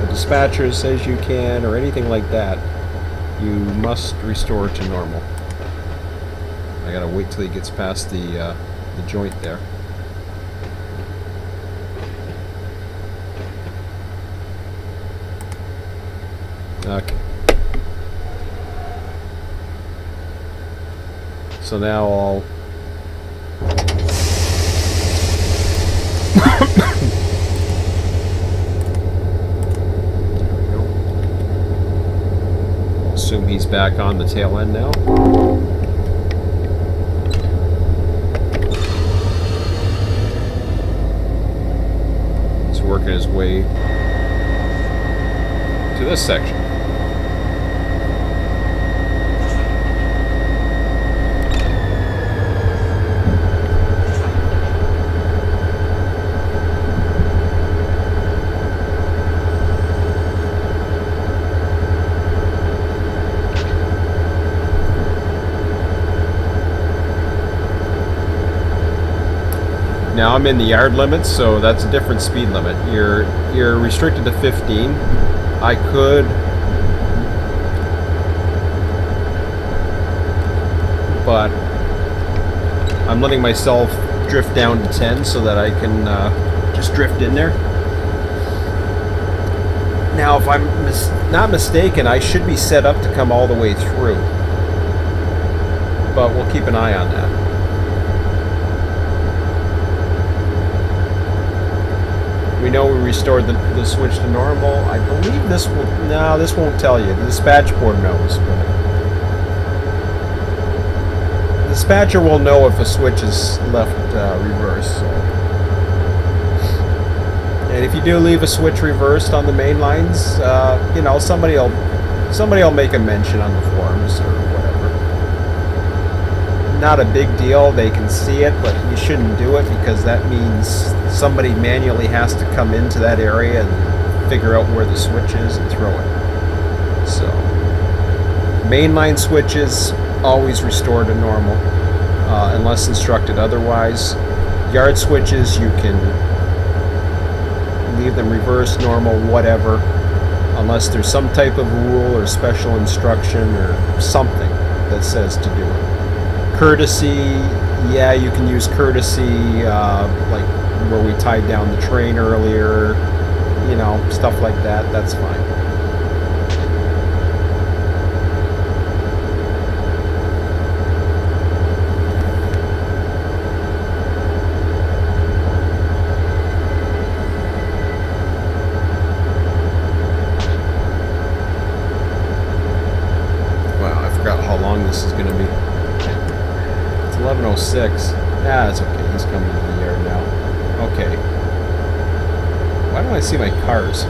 the dispatcher says you can, or anything like that, you must restore to normal. I gotta wait till he gets past the joint there. Okay. So now I'll assume he's back on the tail end now. He's working his way to this section. Now I'm in the yard limits, so that's a different speed limit. You're restricted to 15. I could but I'm letting myself drift down to 10 so that I can just drift in there. Now if I'm not mistaken, I should be set up to come all the way through, but we'll keep an eye on that. We know we restored the switch to normal. I believe this will... No, this won't tell you. The dispatch board knows. But the dispatcher will know if a switch is left reversed. So. And if you do leave a switch reversed on the main lines, you know, somebody will make a mention on the forums or whatever. Not a big deal. They can see it, but you shouldn't do it because that means somebody manually has to come into that area and figure out where the switch is and throw it. So, mainline switches always restore to normal, unless instructed otherwise. Yard switches, you can leave them reverse, normal, whatever, unless there's some type of rule or special instruction or something that says to do it. Courtesy, yeah, you can use courtesy, like where we tied down the train earlier, you know, stuff like that, that's fine. This is going to be. It's 11:06. Ah, it's okay. He's coming to the yard now. Okay. Why don't I see my cars?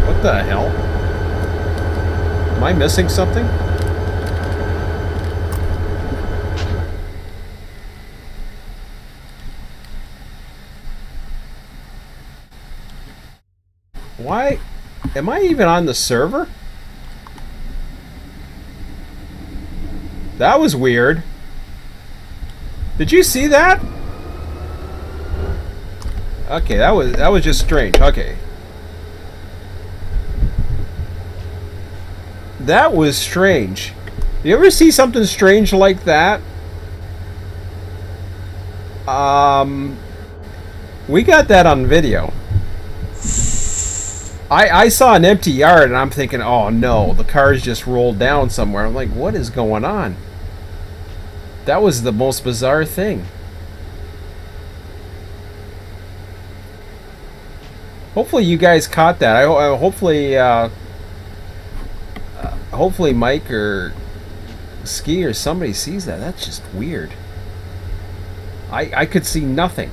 What the hell? Am I missing something? Why? Am I even on the server? That was weird. Did you see that? Okay, that was just strange. Okay. That was strange. You ever see something strange like that? We got that on video. I saw an empty yard and I'm thinking, oh no, the cars just rolled down somewhere. I'm like, what is going on? That was the most bizarre thing. Hopefully you guys caught that. Hopefully Mike or Ski or somebody sees that. That's just weird. I could see nothing.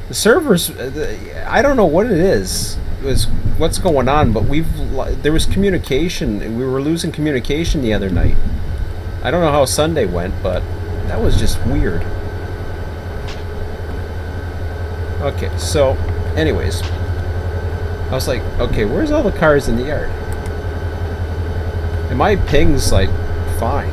The servers, I don't know what it is. What's going on, but there was communication. We were losing communication the other night. I don't know how Sunday went, but that was just weird. Okay, so anyways, I was like, okay, where's all the cars in the yard? And my ping's like fine.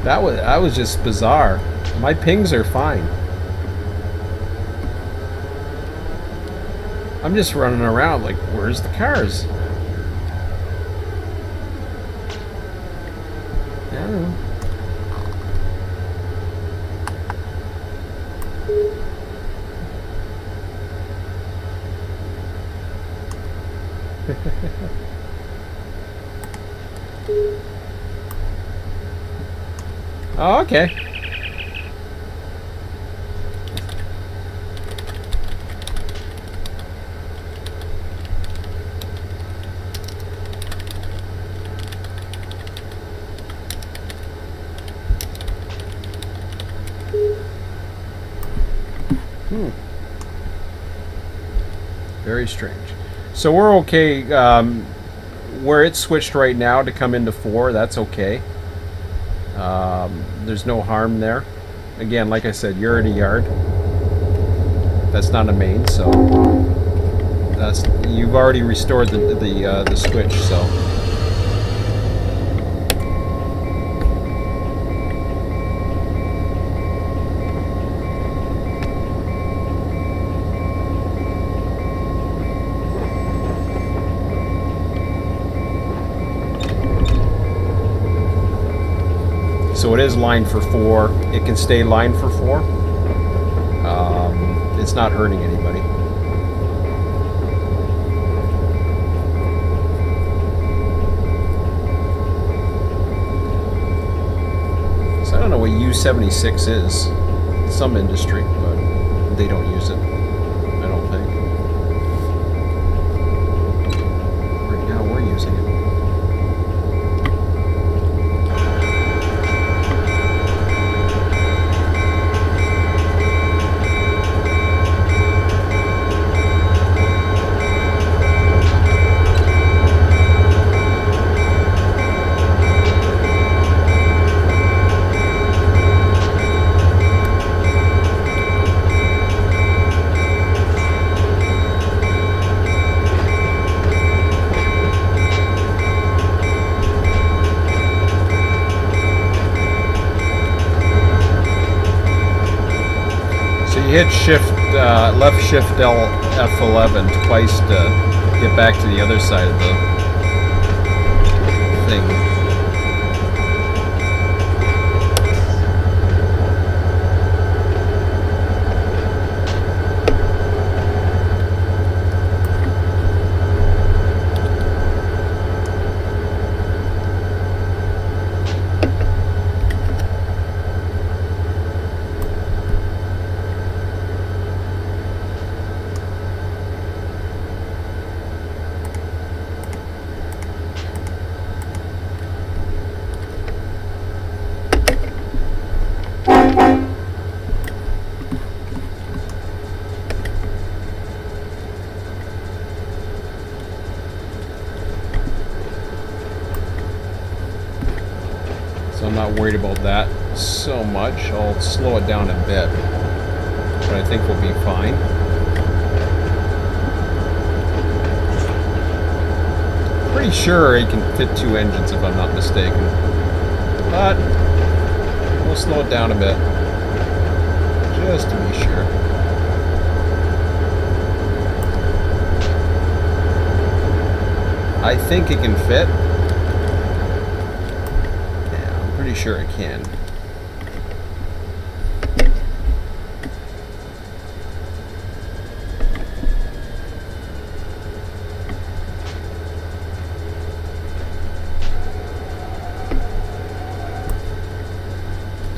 That was just bizarre. My pings are fine. I'm just running around like, where's the cars? I don't know. Oh, okay. Very strange. So we're okay. Where it's switched right now to come into 4, that's okay. There's no harm there. Again, like I said, you're in a yard. That's not a main, so you've already restored the switch. So So it is line for 4. It can stay line for 4. It's not hurting anybody. what U-76 is. Some industry, but they don't use it. I don't think. Right now we're using it. Hit left shift F11 twice to get back to the other side of the thing. I'm not worried about that so much. I'll slow it down a bit, but I think we'll be fine. Pretty sure it can fit 2 engines if I'm not mistaken, but we'll slow it down a bit just to be sure. I think it can fit. Pretty sure it can.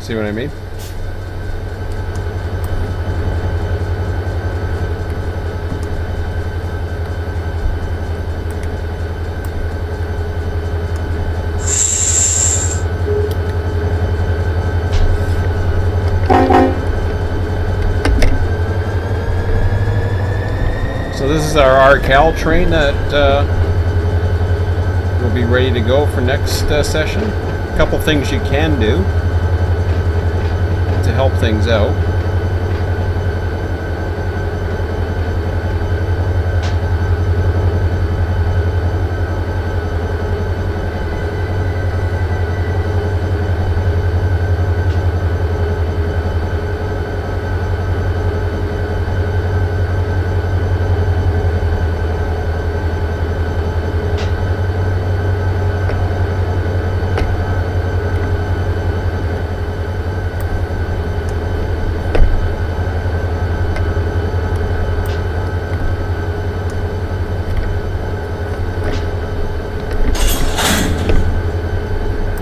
See what I mean? This is our Arcal train that will be ready to go for next session. A couple things you can do to help things out.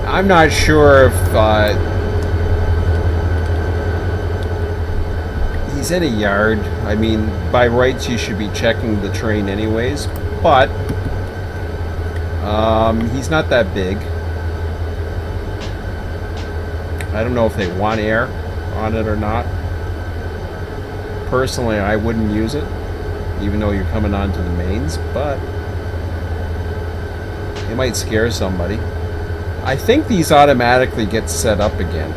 I'm not sure if he's in a yard. I mean, by rights you should be checking the train anyways, but he's not that big. I don't know if they want air on it or not. Personally, I wouldn't use it, even though you're coming onto the mains, but it might scare somebody. I think these automatically get set up again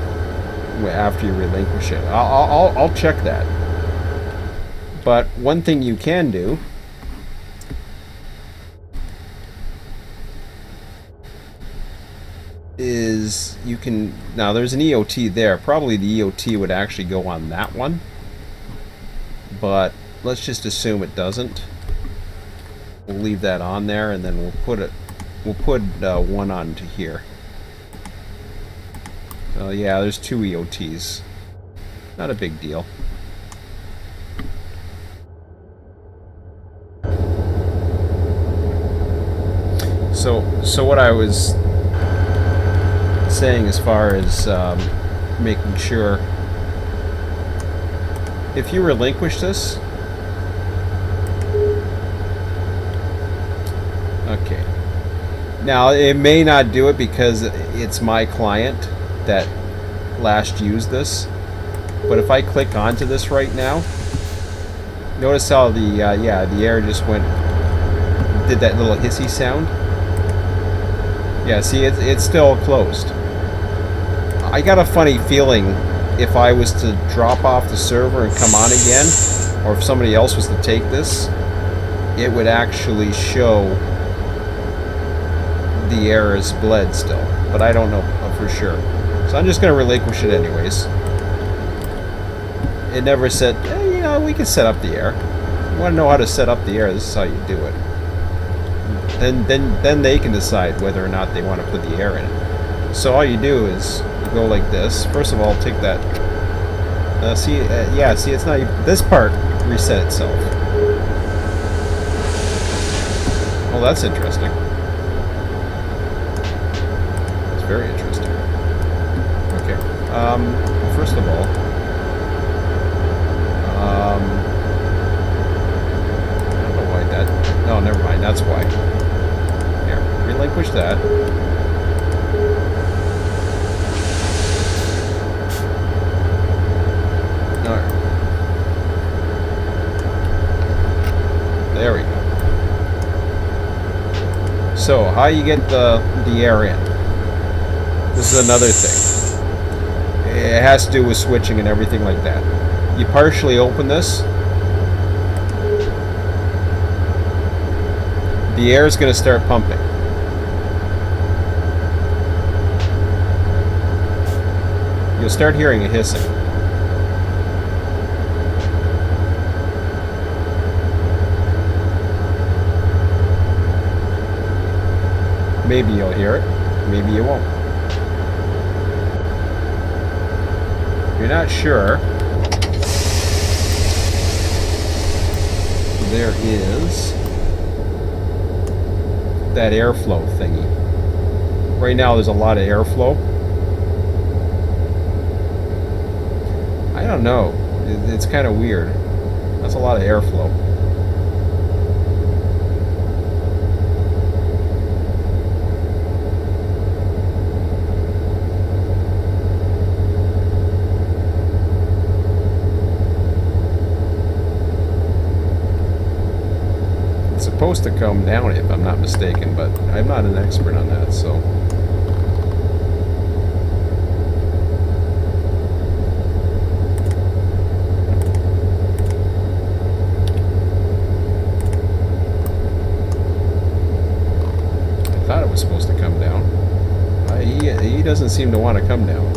after you relinquish it. I'll check that. But one thing you can do is you can... Now, there's an EOT there. Probably the EOT would actually go on that one. But let's just assume it doesn't. We'll leave that on there, and then we'll put one onto here. So yeah, there's 2 EOTs. Not a big deal. So what I was saying as far as making sure. If you relinquish this, okay. Now it may not do it because it's my client that last used this, but if I click onto this right now, notice how the yeah, the air just did that little hissy sound. Yeah, see, it's still closed. I got a funny feeling if I was to drop off the server and come on again, or if somebody else was to take this, it would actually show the air is bled still. But I don't know for sure. So I'm just going to relinquish it anyways. It never said, hey, you know, we can set up the air. You want to know how to set up the air, this is how you do it. Then they can decide whether or not they want to put the air in it. So all you do is you go like this. First of all, take that. Yeah, see, it's not even, this part reset itself. Oh, that's interesting. It's very interesting. Okay. First of all, I don't know why that. No, never mind. That's why. Here, relinquish that. Alright. There we go. So, how you get the air in? This is another thing. It has to do with switching and everything like that. You partially open this. The air is going to start pumping. You'll start hearing a hissing. Maybe you'll hear it, maybe you won't. If you're not sure, there is that airflow thingy. Right now there's a lot of airflow. I don't know. It's kind of weird. That's a lot of airflow. It's supposed to come down if I'm not mistaken, but I'm not an expert on that, so. I thought it was supposed to come down. He doesn't seem to want to come down.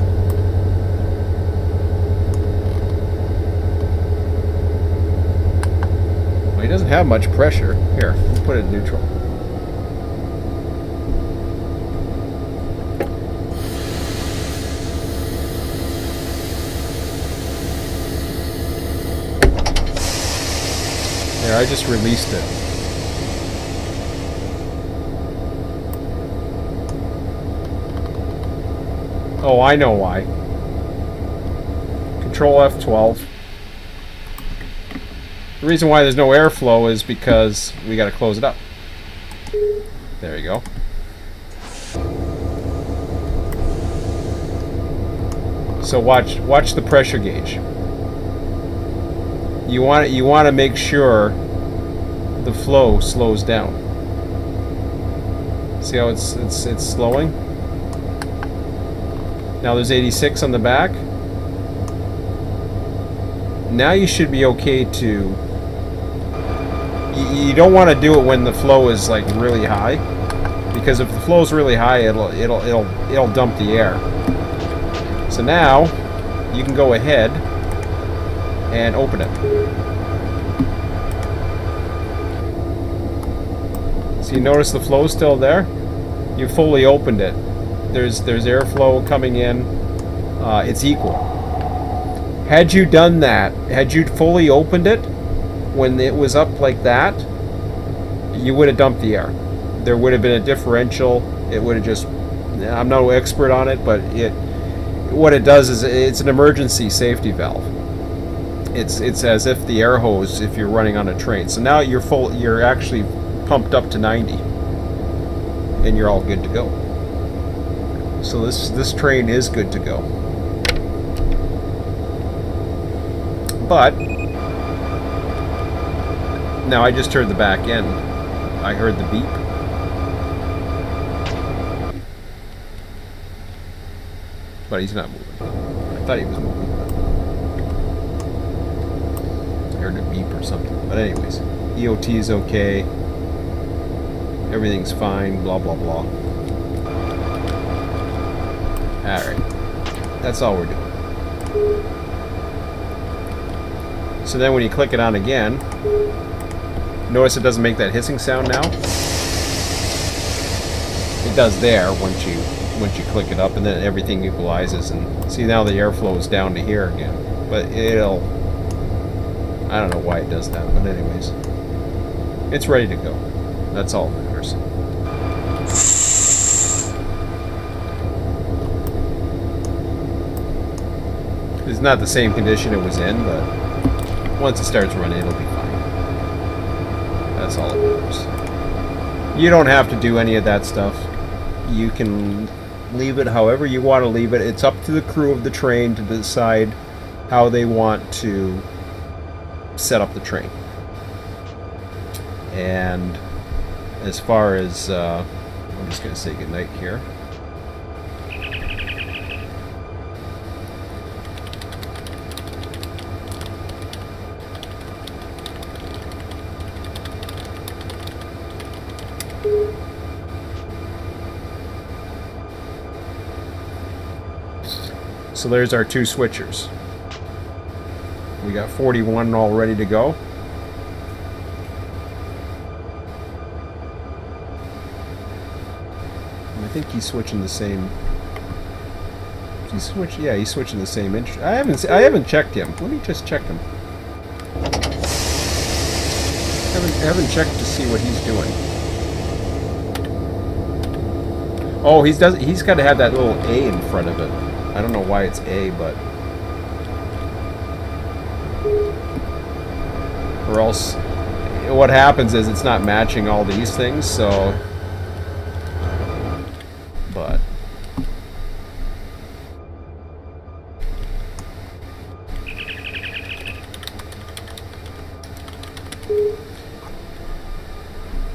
Well, he doesn't have much pressure. Here, let's put it in neutral. There, I just released it. Oh, I know why. Control F12. The reason why there's no airflow is because we got to close it up. There you go. So watch the pressure gauge. You want to make sure the flow slows down. See how it's slowing? Now there's 86 on the back. Now you should be okay to. You don't want to do it when the flow is like really high, because if the flow is really high, it'll dump the air. So now you can go ahead and open it. So you notice the flow is still there. You fully opened it. There's airflow coming in. It's equal. Had you done that, had you fully opened it when it was up like that, you would have dumped the air. There would have been a differential. It would have just. I'm no expert on it, but what it does is it's an emergency safety valve. It's as if the air hose if you're running on a train. So now you're full. You're actually pumped up to 90, and you're all good to go. So this train is good to go. But now I just heard the back end. I heard the beep. But he's not moving. I thought he was moving. I heard a beep or something. But anyways, EOT is okay. Everything's fine. Blah, blah, blah. Alright. That's all we're doing. So then when you click it on again, notice it doesn't make that hissing sound now. It does there once you click it up, and then everything equalizes, and see now the airflow is down to here again. But it'll, I don't know why it does that, but anyways, it's ready to go. That's all that matters. It's not the same condition it was in, but once it starts running, it'll be fine. That's all it matters. You don't have to do any of that stuff. You can leave it however you want to leave it. It's up to the crew of the train to decide how they want to set up the train. And as far as I'm just going to say goodnight here. So there's our two switchers. We got 41 all ready to go. And I think he's switching the same. He's switching the same inch. I haven't checked him. Let me just check him. I haven't checked to see what he's doing. Oh, he's got to have that little A in front of it. I don't know why it's A, but... Or else, what happens is it's not matching all these things, so... But...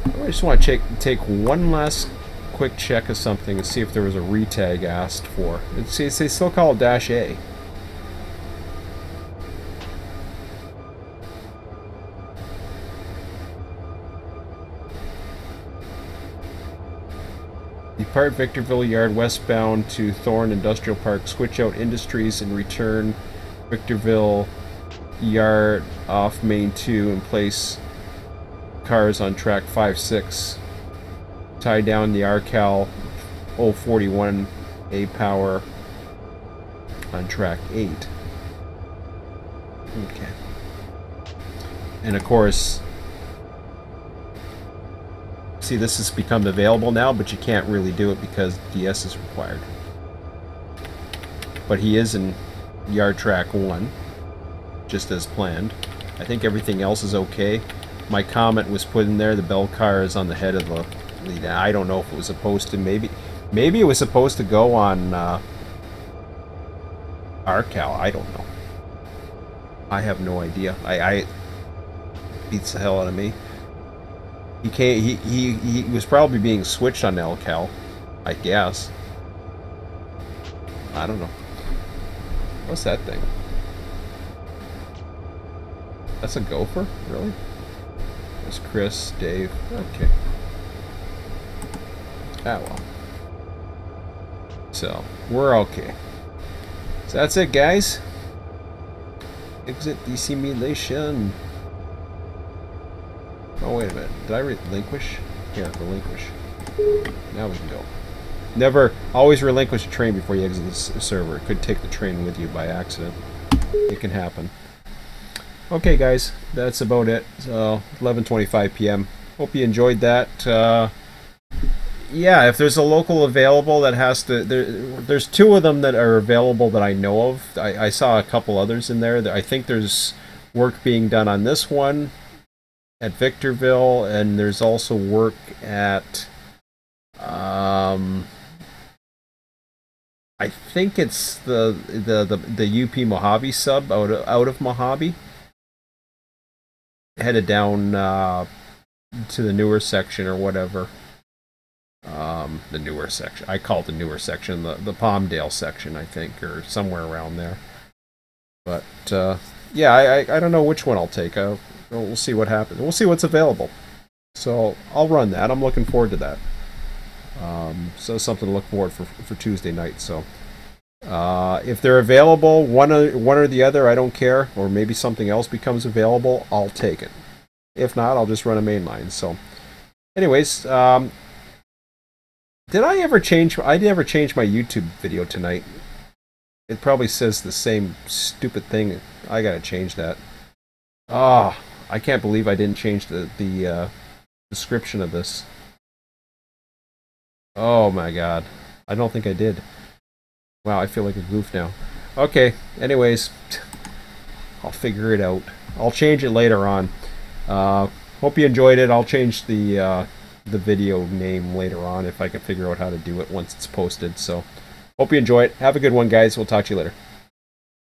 I just want to take one last quick check of something and see if there was a retag asked for. They still call it -A. Depart Victorville Yard westbound to Thorne Industrial Park. Switch out Industries and return Victorville Yard off Main 2 and place cars on track 5-6. Tie down the RCal 041A power on track 8. Okay. And of course, see, this has become available now, but you can't really do it because DS is required. But he is in yard track 1, just as planned. I think everything else is okay. My comment was put in there. The bell car is on the head of the lead. I don't know if it was supposed to. Maybe it was supposed to go on RCal. I don't know. I have no idea. I beats the hell out of me. He was probably being switched on LCal, I guess. I don't know. What's that thing? That's a gopher? Really? That's Chris, Dave. Okay. Ah, well. So, we're okay. So that's it, guys. Exit the simulation. Oh, wait a minute. Did I relinquish? Yeah, relinquish. Now we can go. Never, always relinquish a train before you exit the server. It could take the train with you by accident. It can happen. Okay, guys, that's about it. So, 11:25 p.m. Hope you enjoyed that. Yeah, if there's a local available that has to, there's two of them that are available that I know of. I saw a couple others in there. I think there's work being done on this one at Victorville, and there's also work at, I think it's the UP Mojave sub out of Mojave, headed down to the newer section or whatever. The newer section. I call it the newer section, the Palmdale section, I think, or somewhere around there. But yeah, I don't know which one I'll take. We'll see what happens. We'll see what's available. So I'll run that. I'm looking forward to that. So something to look forward for Tuesday night. So if they're available, one or the other, I don't care. Or maybe something else becomes available, I'll take it. If not, I'll just run a mainline. So, anyways, did I ever change? I never changed my YouTube video tonight. It probably says the same stupid thing. I gotta change that. Ah, I can't believe I didn't change the description of this. Oh my god. I don't think I did. Wow, I feel like a goof now. Okay, anyways, I'll figure it out. I'll change it later on. Hope you enjoyed it. I'll change the video name later on if I can figure out how to do it once it's posted. So, hope you enjoy it. Have a good one, guys. We'll talk to you later.